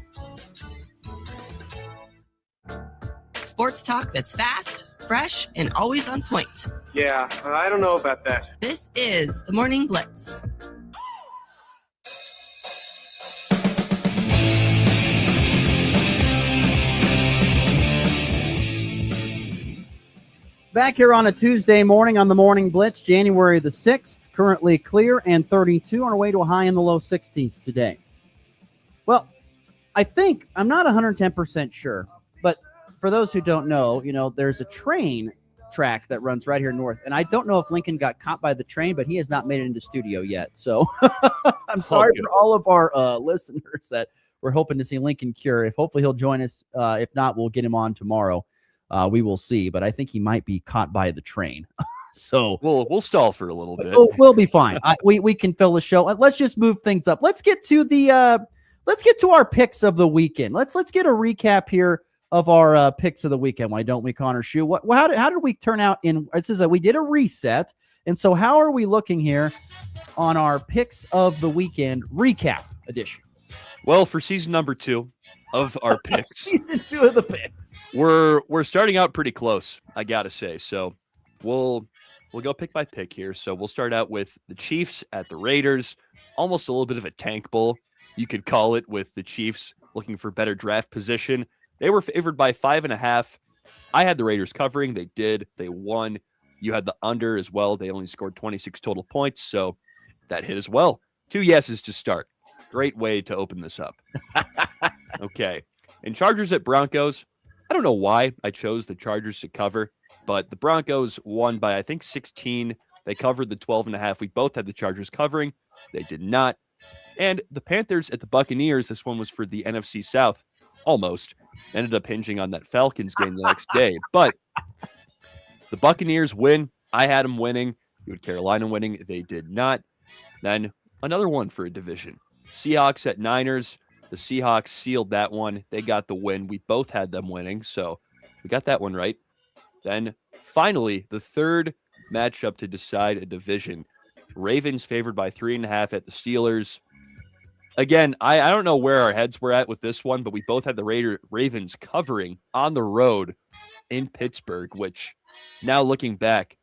Sports talk that's fast, fresh, and always on point. Yeah, I don't know about that. This is the Morning Blitz. Back here on a Tuesday morning on the Morning Blitz, January the 6th, currently clear and 32 on our way to a high in the low 60s today. Well, I'm not 110% sure, but for those who don't know, there's a train track that runs right here north, and I don't know if Lincoln got caught by the train, but he has not made it into studio yet. So I'm sorry for all of our listeners that we're hoping to see Lincoln Cure. Hopefully he'll join us. If not, we'll get him on tomorrow. We will see, but I think he might be caught by the train. So we'll stall for a little bit. We'll be fine. We can fill the show. Let's just move things up. Let's get to our picks of the weekend. Let's get a recap here of our picks of the weekend. Why don't we, Connor Schuh? How did we turn out we did a reset, and so how are we looking here on our picks of the weekend recap edition? Well, for season number 2 of our picks, season 2 of the picks, we're starting out pretty close, I gotta say. So we'll go pick by pick here. So we'll start out with the Chiefs at the Raiders, almost a little bit of a tank bowl, you could call it, with the Chiefs looking for better draft position. They were favored by 5.5. I had the Raiders covering. They did. They won. You had the under as well. They only scored 26 total points, so that hit as well. 2 yeses to start. Great way to open this up. Okay. And Chargers at Broncos. I don't know why I chose the Chargers to cover, but the Broncos won by, I think, 16. They covered the 12.5. We both had the Chargers covering. They did not. And the Panthers at the Buccaneers, this one was for the NFC South, almost. Ended up hinging on that Falcons game the next day. But the Buccaneers win. I had them winning. You had Carolina winning. They did not. Then another one for a division. Seahawks at Niners. The Seahawks sealed that one. They got the win. We both had them winning, so we got that one right. Then finally, the third matchup to decide a division. Ravens favored by 3.5 at the Steelers. Again, I don't know where our heads were at with this one, but we both had the Ravens covering on the road in Pittsburgh, which now looking back,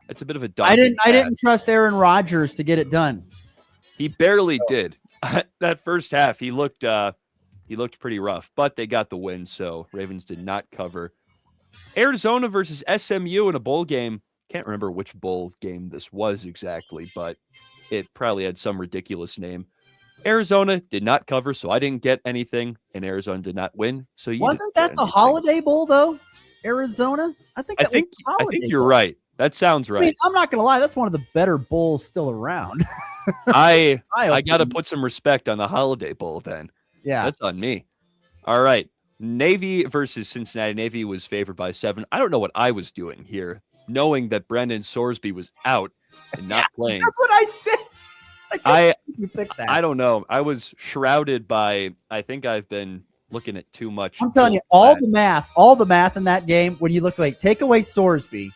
it's a bit of a daunting I didn't trust Aaron Rodgers to get it done. He barely did. That first half, he looked pretty rough, but they got the win, so Ravens did not cover. Arizona versus SMU in a bowl game. Can't remember which bowl game this was exactly, but it probably had some ridiculous name. Arizona did not cover, so I didn't get anything, and Arizona did not win. So you wasn't that the Holiday Bowl though? Arizona? I think you're right. That sounds right. I mean, I'm not gonna lie, that's one of the better bowls still around. I got to put some respect on the Holiday Bowl then. Yeah, that's on me. All right, Navy versus Cincinnati. Navy was favored by 7. I don't know what I was doing here, knowing that Brendan Sorsby was out and not playing. That's what I said. You picked that. I don't know. I was shrouded by. I think I've been looking at too much. I'm telling you, all the math in that game. When you look like take away Sorsby,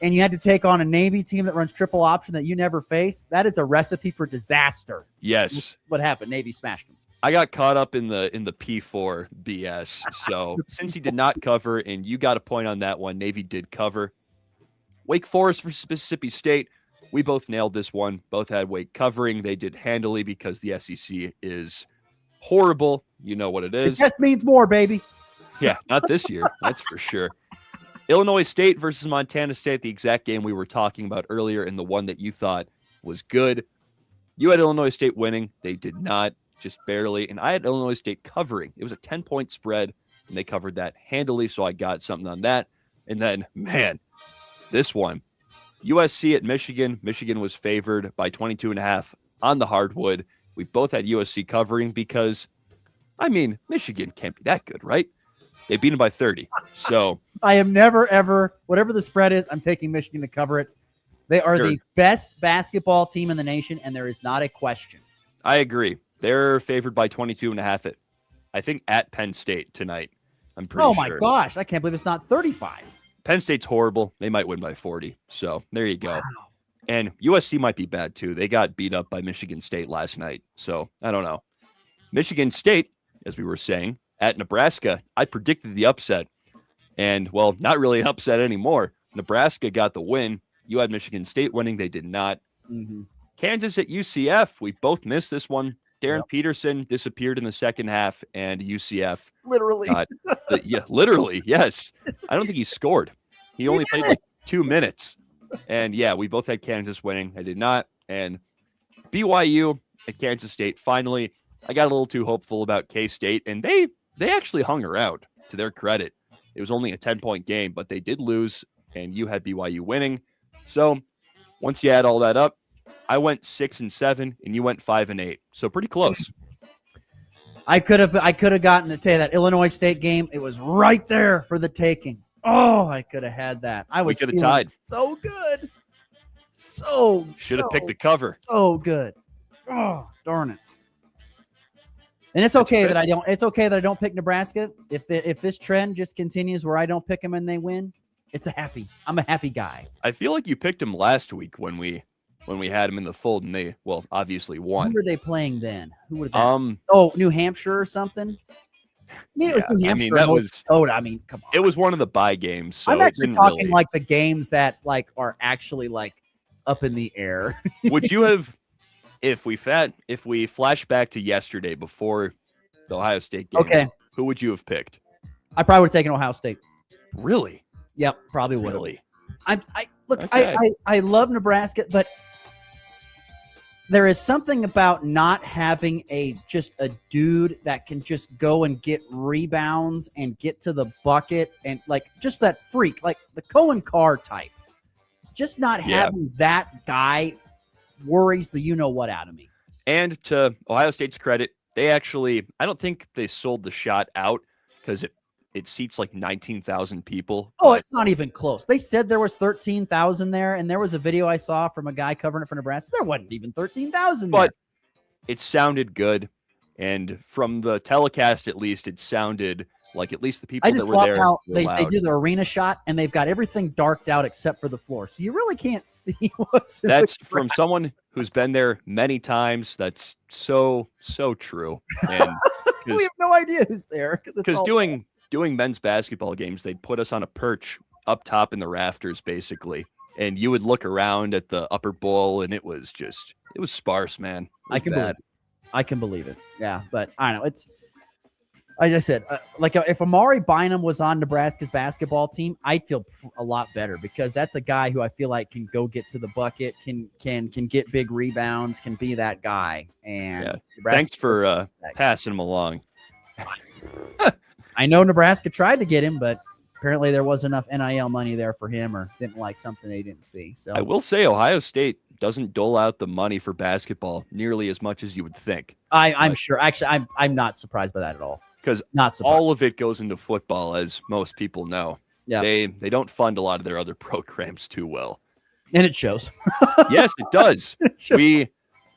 and you had to take on a Navy team that runs triple option that you never face, that is a recipe for disaster. Yes. What happened? Navy smashed them. I got caught up in the P4 BS. So since he did not cover, and you got a point on that one, Navy did cover. Wake Forest versus Mississippi State. We both nailed this one. Both had Wake covering. They did handily because the SEC is horrible. You know what it is. It just means more, baby. Yeah, not this year. That's for sure. Illinois State versus Montana State, the exact game we were talking about earlier, and the one that you thought was good. You had Illinois State winning. They did not, just barely. And I had Illinois State covering. It was a 10-point spread, and they covered that handily, so I got something on that. And then, man, this one. USC at Michigan. Michigan was favored by 22.5 on the hardwood. We both had USC covering because, I mean, Michigan can't be that good, right? They beat them by 30. So I am never, ever, whatever the spread is, I'm taking Michigan to cover it. They are the best basketball team in the nation, and there is not a question. I agree. They're favored by 22.5 I think, at Penn State tonight. I'm pretty sure. Oh, my gosh. I can't believe it's not 35. Penn State's horrible. They might win by 40. So there you go. Wow. And USC might be bad too. They got beat up by Michigan State last night. So I don't know. Michigan State, as we were saying, at Nebraska, I predicted the upset. And, well, not really an upset anymore. Nebraska got the win. You had Michigan State winning. They did not. Mm-hmm. Kansas at UCF. We both missed this one. Darren Peterson disappeared in the second half, and UCF. Literally. Literally, yes. I don't think he scored. He only played like 2 minutes. And, yeah, we both had Kansas winning. I did not. And BYU at Kansas State. Finally, I got a little too hopeful about K-State, and they actually hung around, to their credit. It was only a 10-point game, but they did lose, and you had BYU winning. So once you add all that up, I went 6-7, and you went 5-8. So pretty close. I could have gotten to tell you that Illinois State game. It was right there for the taking. Oh, I could have had that. We could have tied. So good. So should have picked the cover. So good. Oh, darn it. And it's okay that I don't. It's okay that I don't pick Nebraska. If this trend just continues where I don't pick them and they win, I'm a happy guy. I feel like you picked them last week when we had them in the fold, and they obviously won. Who were they playing then? Who would have New Hampshire or something? I mean, it was New Hampshire. Come on. It was one of the bye games. So I'm actually talking like the games that like are actually like up in the air. Would you have, if we flash back to yesterday before the Ohio State game? Okay. Who would you have picked? I probably would have taken Ohio State. Really? Yep, probably would. Really? I love Nebraska, but there is something about not having just a dude that can just go and get rebounds and get to the bucket and like just that freak, like the Cohen Carr type. Just not having that guy worries the you know what out of me. And to Ohio State's credit, they actually, I don't think they sold the shot out because it seats like 19,000 people. Oh, it's not even close. They said there was 13,000 there, and there was a video I saw from a guy covering it for Nebraska. There wasn't even 13,000 there. But it sounded good. And from the telecast, at least, it sounded like at least the people I that just were love there how were they loud. do the arena shot, and they've got everything darked out except for the floor. So you really can't see what's in That's the from someone who's been there many times. That's so true. And we have no idea who's there. Because doing men's basketball games, they'd put us on a perch up top in the rafters, basically. And you would look around at the upper bowl, and it was sparse, man. I can believe it. Yeah, but I don't know. It's like I said, like if Amari Bynum was on Nebraska's basketball team, I'd feel a lot better because that's a guy who I feel like can go get to the bucket, can get big rebounds, can be that guy. And thanks for passing him along. I know Nebraska tried to get him, but apparently there wasn't enough NIL money there for him, or didn't like something they didn't see. So I will say Ohio State doesn't dole out the money for basketball nearly as much as you would think. I'm sure. Actually, I'm not surprised by that at all. Because all of it goes into football, as most people know. Yeah. They don't fund a lot of their other programs too well. And it shows. Yes, it does. We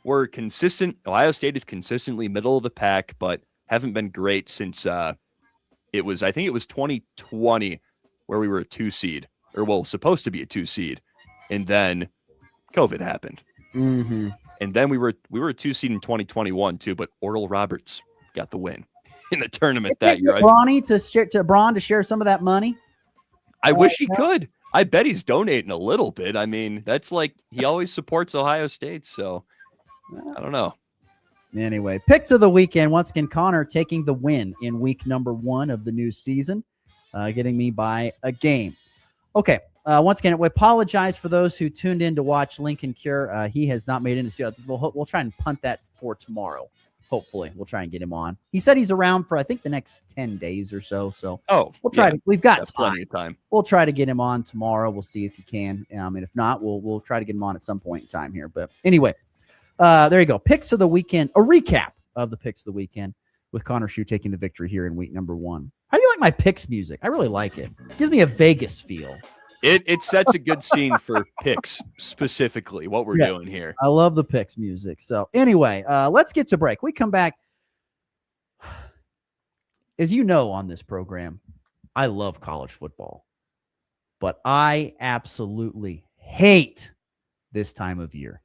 were consistent. Ohio State is consistently middle of the pack, but haven't been great since I think it was 2020 where we were a 2 seed, or supposed to be a 2 seed. And then COVID happened. Mm-hmm. And then we were a 2 seed in 2021 too, but Oral Roberts got the win in the tournament that year. Bronny to share some of that money. I wish he could. I bet he's donating a little bit. I mean, that's like he always supports Ohio State, so I don't know. Anyway, picks of the weekend. Once again, Connor taking the win in week number 1 of the new season, getting me by a game. Okay. Once again, we apologize for those who tuned in to watch Lincoln Cure. He has not made it into the we'll try and punt that for tomorrow. Hopefully, we'll try and get him on. He said he's around for, I think, the next 10 days or so. So we'll try to. We've got plenty of time. We'll try to get him on tomorrow. We'll see if he can. And if not, we'll try to get him on at some point in time here. But anyway, there you go. Picks of the weekend. A recap of the picks of the weekend with Connor Schuh taking the victory here in week number 1. How do you like my picks music? I really like it. It gives me a Vegas feel. It sets a good scene for picks, specifically what we're doing here. I love the picks music. So anyway, let's get to break. We come back. As you know, on this program, I love college football, but I absolutely hate this time of year.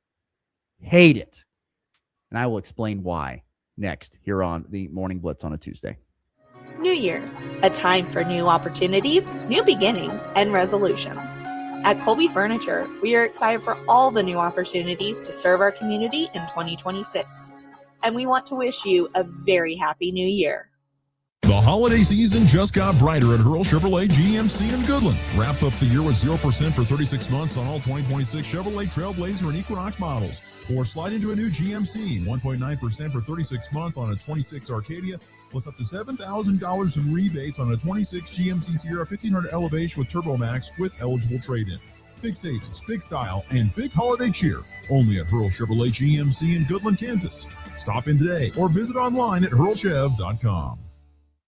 Hate it. And I will explain why next here on the Morning Blitz on a Tuesday. New Year's, a time for new opportunities, new beginnings, and resolutions. At Colby Furniture, we are excited for all the new opportunities to serve our community in 2026. And we want to wish you a very happy new year. The holiday season just got brighter at Hurl Chevrolet GMC in Goodland. Wrap up the year with 0% for 36 months on all 2026 Chevrolet Trailblazer and Equinox models. Or slide into a new GMC, 1.9% for 36 months on a 26 Arcadia, plus up to $7,000 in rebates on a 26 GMC Sierra 1500 Elevation with Turbo Max with eligible trade-in. Big savings, big style, and big holiday cheer. Only at Hurl Chevrolet GMC in Goodland, Kansas. Stop in today or visit online at hurlchev.com.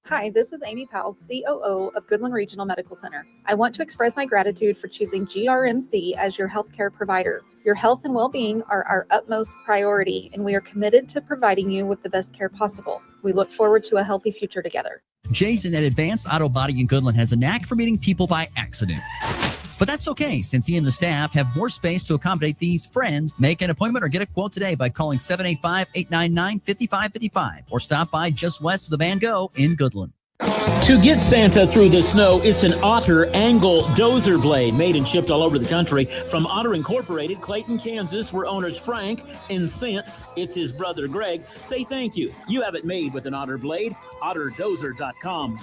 Hi, this is Amy Powell, COO of Goodland Regional Medical Center. I want to express my gratitude for choosing GRMC as your healthcare provider. Your health and well-being are our utmost priority, and we are committed to providing you with the best care possible. We look forward to a healthy future together. Jason at Advanced Auto Body in Goodland has a knack for meeting people by accident. But that's okay, since he and the staff have more space to accommodate these friends. Make an appointment or get a quote today by calling 785-899-5555 or stop by just west of the Van Gogh in Goodland. To get Santa through the snow, it's an Otter angle dozer blade made and shipped all over the country from Otter Incorporated, Clayton, Kansas, where owners Frank and since it's his brother Greg say thank you. You have it made with an Otter blade. OtterDozer.com.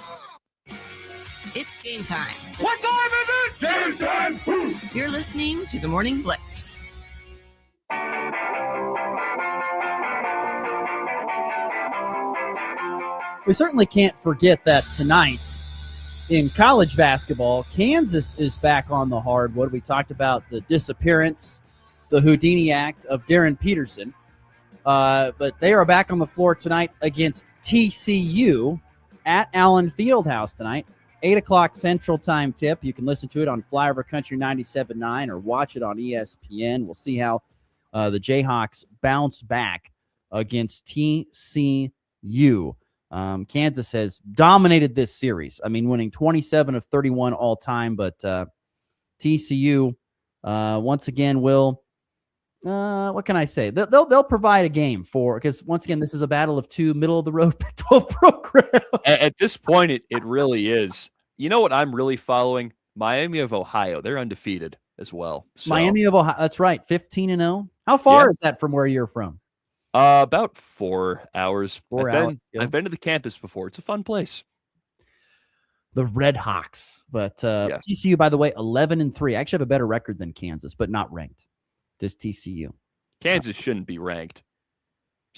It's game time. What time is it? Game time! You're listening to the Morning Blitz. We certainly can't forget that tonight in college basketball, Kansas is back on the hardwood. We talked about the disappearance, the Houdini act of Darren Peterson. But they are back on the floor tonight against TCU at Allen Fieldhouse tonight. 8 o'clock Central Time tip. You can listen to it on Flyover Country 97.9 or watch it on ESPN. We'll see how the Jayhawks bounce back against TCU. Kansas has dominated this series. I mean, winning 27 of 31 all time, but TCU once again will. What can I say? They'll provide a game because once again, this is a battle of two middle of the road Big 12 programs. At this point, it really is. You know what I'm really following? Miami of Ohio. They're undefeated as well. So. Miami of Ohio. That's right. 15-0. How far is that from where you're from? About 4 hours. 4 hours. I've been to the campus before. It's a fun place. The Red Hawks. But TCU, by the way, 11-3. I actually have a better record than Kansas, but not ranked. This TCU. Kansas shouldn't be ranked.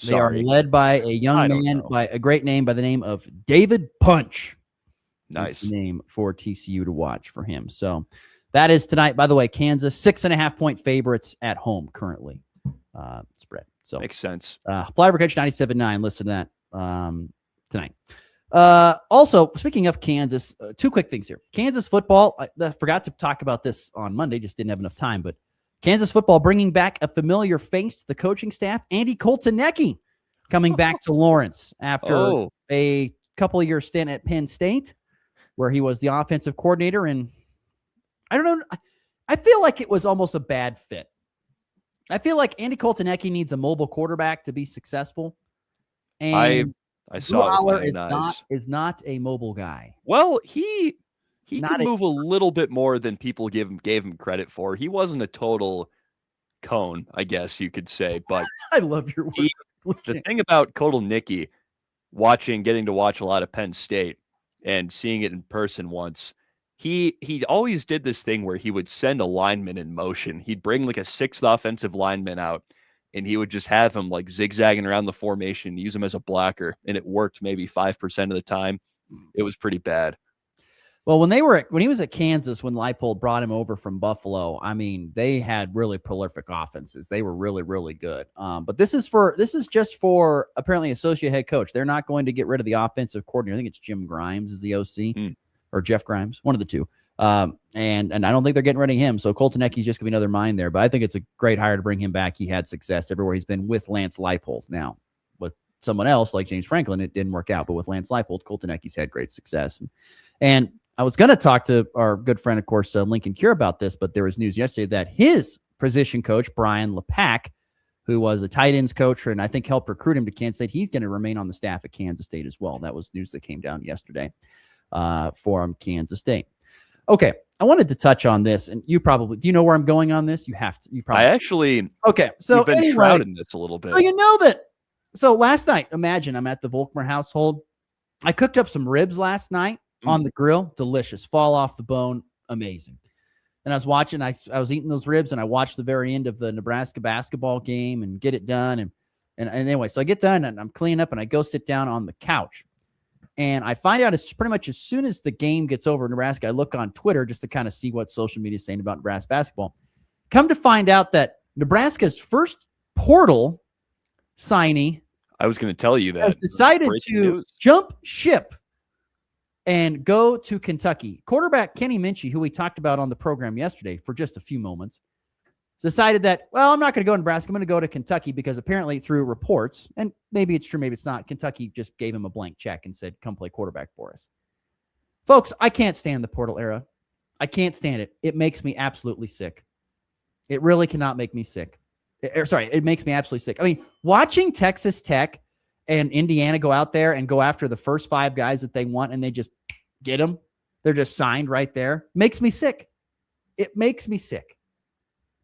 They are led by a young man by a great name by the name of David Punch. Nice name for TCU to watch for him. So that is tonight. By the way, Kansas 6.5-point favorites at home currently. Spread. So makes sense. Flyover Country 97.9. Listen to that tonight. Also, speaking of Kansas, two quick things here. Kansas football. I forgot to talk about this on Monday. Just didn't have enough time, but. Kansas football bringing back a familiar face to the coaching staff. Andy Koltanecki coming back to Lawrence after a couple of years stint at Penn State, where he was the offensive coordinator. And I don't know. I feel like it was almost a bad fit. I feel like Andy Koltanecki needs a mobile quarterback to be successful. And I saw it is not a mobile guy. Well, He can move a little bit more than people gave him credit for. He wasn't a total cone, I guess you could say. But I love your words. The thing about Koltanecki, getting to watch a lot of Penn State and seeing it in person once, he always did this thing where he would send a lineman in motion. He'd bring like a sixth offensive lineman out, and he would just have him like zigzagging around the formation, use him as a blocker, and it worked maybe 5% of the time. It was pretty bad. Well, when he was at Kansas, when Leipold brought him over from Buffalo, I mean, they had really prolific offenses. They were really, really good. But this is just for apparently associate head coach. They're not going to get rid of the offensive coordinator. I think it's Jim Grimes is the OC or Jeff Grimes, one of the two. And I don't think they're getting rid of him. So Koltanecki's just gonna be another mind there. But I think it's a great hire to bring him back. He had success everywhere he's been with Lance Leipold. Now with someone else like James Franklin, it didn't work out. But with Lance Leipold, Koltanecki's had great success. And I was going to talk to our good friend, of course, Lincoln Cure about this, but there was news yesterday that his position coach, Brian LePack, who was a tight ends coach and I think helped recruit him to Kansas State, he's going to remain on the staff at Kansas State as well. That was news that came down yesterday from Kansas State. Okay, I wanted to touch on this, and do you know where I'm going on this? You have to. You probably. I actually. Okay, so you've been shrouding this a little bit. So you know that. So last night, imagine I'm at the Volkmer household. I cooked up some ribs last night. On the grill, delicious, fall off the bone, amazing. And I was watching, I was eating those ribs, and I watched the very end of the Nebraska basketball game and get it done. And anyway, so I get done and I'm cleaning up and I go sit down on the couch. And I find out it's pretty much as soon as the game gets over in Nebraska, I look on Twitter just to kind of see what social media is saying about Nebraska basketball. Come to find out that Nebraska's first portal signee, I was going to tell you that, has decided to jump ship and go to Kentucky. Quarterback Kenny Minchie, who we talked about on the program yesterday for just a few moments, decided that, well, I'm not going to go to Nebraska. I'm going to go to Kentucky because apparently through reports, and maybe it's true, maybe it's not, Kentucky just gave him a blank check and said, come play quarterback for us. Folks, I can't stand the portal era. I can't stand it. It makes me absolutely sick. It really cannot make me sick. It makes me absolutely sick. I mean, watching Texas Tech and Indiana go out there and go after the first 5 guys that they want and they just get them. They're just signed right there. Makes me sick. It makes me sick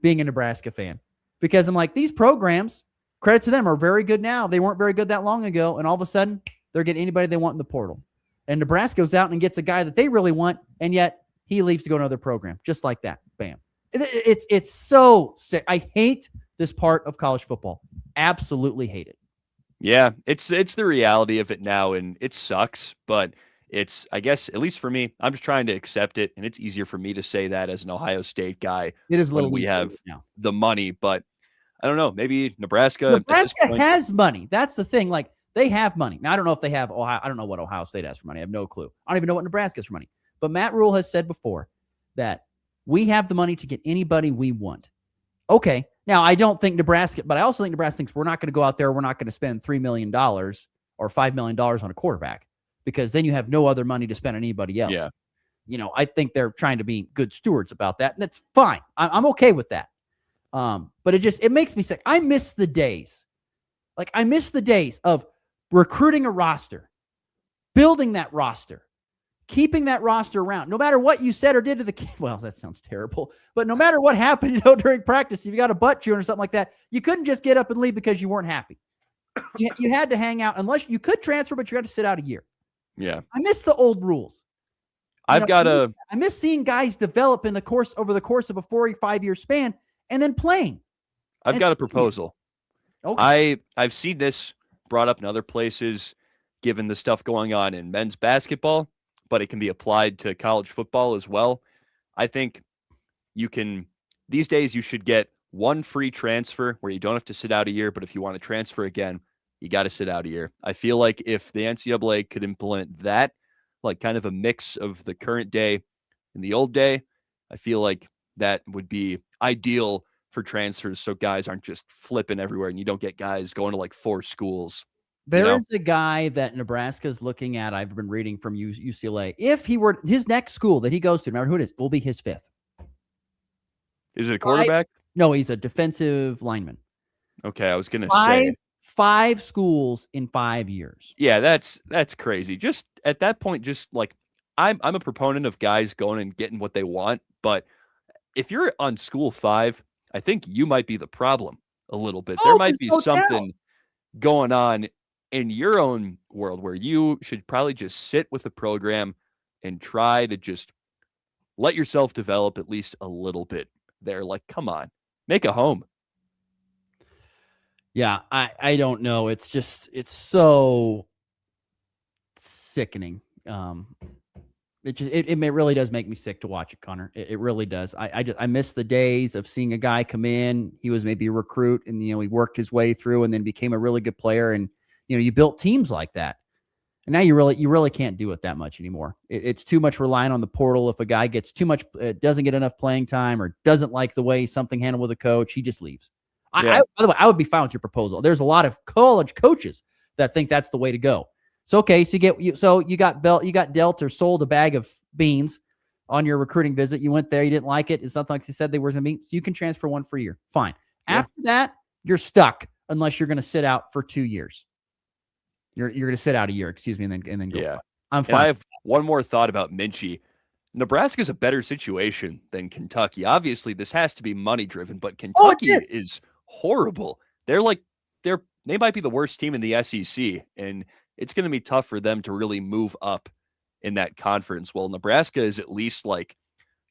being a Nebraska fan because I'm like, these programs, credit to them, are very good now. They weren't very good that long ago. And all of a sudden they're getting anybody they want in the portal. And Nebraska goes out and gets a guy that they really want. And yet he leaves to go to another program just like that. Bam. It's so sick. I hate this part of college football. Absolutely hate it. Yeah, it's the reality of it now, and it sucks, but it's, I guess, at least for me, I'm just trying to accept it, and it's easier for me to say that as an Ohio State guy. It is a little when we have now the money, but I don't know. Maybe Nebraska. Nebraska has money. That's the thing. Like, they have money. Now, I don't know if they have Ohio. I don't know what Ohio State has for money. I have no clue. I don't even know what Nebraska has for money. But Matt Rule has said before that we have the money to get anybody we want. Okay. Now, I don't think Nebraska, but I also think Nebraska thinks we're not going to go out there. We're not going to spend $3 million or $5 million on a quarterback, because then you have no other money to spend on anybody else. Yeah. I think they're trying to be good stewards about that. And that's fine. I'm okay with that. But it makes me sick. I miss the days. Like, I miss the days of recruiting a roster, building that roster, keeping that roster around, no matter what you said or did to the kid. Well, that sounds terrible, but no matter what happened, during practice, if you got a butt chewing or something like that, you couldn't just get up and leave because you weren't happy. You had to hang out, unless you could transfer, but you had to sit out a year. Yeah. I miss the old rules. I miss seeing guys develop over the course of a 4 or 5 year span and then playing. I've got a proposal. Okay. I've seen this brought up in other places, given the stuff going on in men's basketball, but it can be applied to college football as well. I think these days you should get one free transfer where you don't have to sit out a year, but if you want to transfer again, you got to sit out a year. I feel like if the NCAA could implement that, like kind of a mix of the current day and the old day, I feel like that would be ideal for transfers, so guys aren't just flipping everywhere and you don't get guys going to like 4 schools. There is a guy that Nebraska is looking at. I've been reading from UCLA. If he were his next school that he goes to, remember who it is, will be his 5th. Is it a quarterback? No, he's a defensive lineman. Okay, I was going to say 5 schools in 5 years. Yeah, that's crazy. Just at that point, just like I'm a proponent of guys going and getting what they want, but if you're on school 5, I think you might be the problem a little bit. There might be something going on in your own world where you should probably just sit with the program and try to just let yourself develop at least a little bit there. Like, come on, make a home. Yeah, I don't know. It's so sickening. It really does make me sick to watch it, Connor. It really does. I miss the days of seeing a guy come in. He was maybe a recruit, and he worked his way through, and then became a really good player. And you built teams like that. And now you really can't do it that much anymore. It's too much relying on the portal. If a guy gets doesn't get enough playing time, or doesn't like the way something handled with a coach, he just leaves. Yeah. By the way, I would be fine with your proposal. There's a lot of college coaches that think that's the way to go. So, okay, so you got dealt or sold a bag of beans on your recruiting visit. You went there, you didn't like it. It's not like you said they were going to be. So you can transfer one for a year. Fine. Yeah. After that, you're stuck unless you're going to sit out for 2 years. You're going to sit out a year, and then go. Yeah. I'm fine. And I have one more thought about Minchie. Nebraska's a better situation than Kentucky. Obviously, this has to be money driven, but Kentucky is horrible. They might be the worst team in the SEC, and it's going to be tough for them to really move up in that conference. Well, Nebraska is at least kind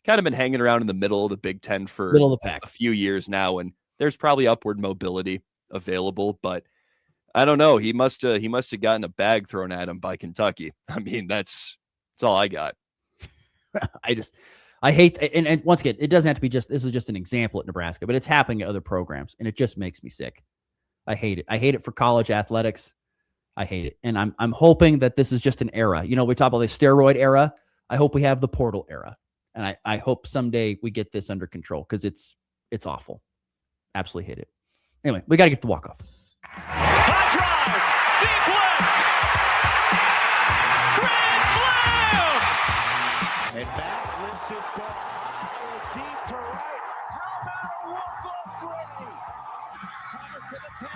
of been hanging around in the middle of the Big Ten for a few years now, and there's probably upward mobility available, but I don't know. He must have gotten a bag thrown at him by Kentucky. I mean, that's all I got. I hate, and once again, it doesn't have to be this is just an example at Nebraska, but it's happening at other programs, and it just makes me sick. I hate it. I hate it for college athletics. I hate it. And I'm hoping that this is just an era. We talk about the steroid era. I hope we have the portal era. And I hope someday we get this under control, because it's awful. Absolutely hate it. Anyway, we got to get the walk-off. High drive, deep left, grand slam! And back lifts his ball deep to right. How about a walk-off Brady? Thomas to the 10.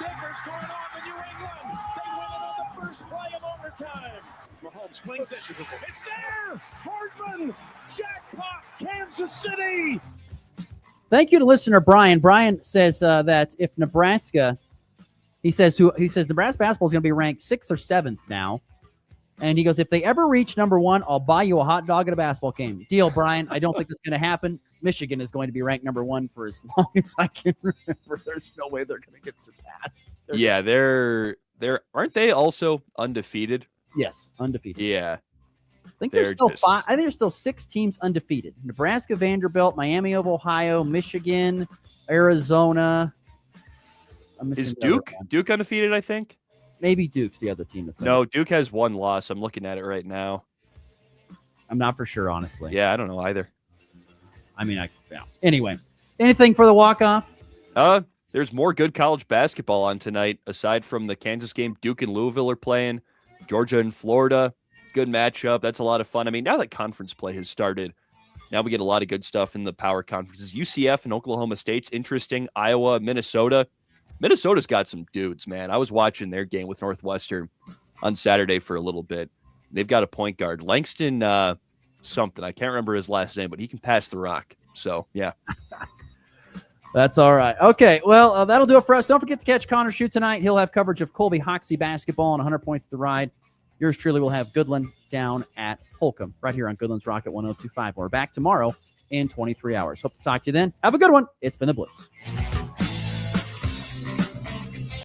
Denver's going on to New England. They win it on the first play of overtime. Mahomes flings it. It's there. Hardman. Jackpot. Kansas City. Thank you to listener Brian. Brian says that if Nebraska, he says Nebraska basketball is going to be ranked 6th or 7th now. And he goes, if they ever reach number 1, I'll buy you a hot dog at a basketball game. Deal, Brian. I don't think that's going to happen. Michigan is going to be ranked number 1 for as long as I can remember. There's no way they're going to get surpassed. Yeah, they're aren't they also undefeated? Yes, undefeated. Yeah. I think there's still 5. I think there's still 6 teams undefeated. Nebraska, Vanderbilt, Miami of Ohio, Michigan, Arizona. I'm missing Is the other one. Duke undefeated, I think? Maybe Duke's the other team. That's No, Duke has one loss. I'm looking at it right now. I'm not for sure, honestly. Yeah, I don't know either. I mean, Anyway, anything for the walk-off? There's more good college basketball on tonight. Aside from the Kansas game, Duke and Louisville are playing. Georgia and Florida, good matchup. That's a lot of fun. I mean, now that conference play has started, now we get a lot of good stuff in the power conferences. UCF and Oklahoma State's interesting. Iowa, Minnesota. Minnesota's got some dudes, man. I was watching their game with Northwestern on Saturday for a little bit. They've got a point guard, Langston something. I can't remember his last name, but he can pass the rock. So, yeah. That's all right. Okay, well, that'll do it for us. Don't forget to catch Connor Schuh tonight. He'll have coverage of Colby Hoxie basketball and 100 points to the ride. Yours truly will have Goodland down at Holcomb right here on Goodland's Rocket 102.5. We're back tomorrow in 23 hours. Hope to talk to you then. Have a good one. It's been the Blitz.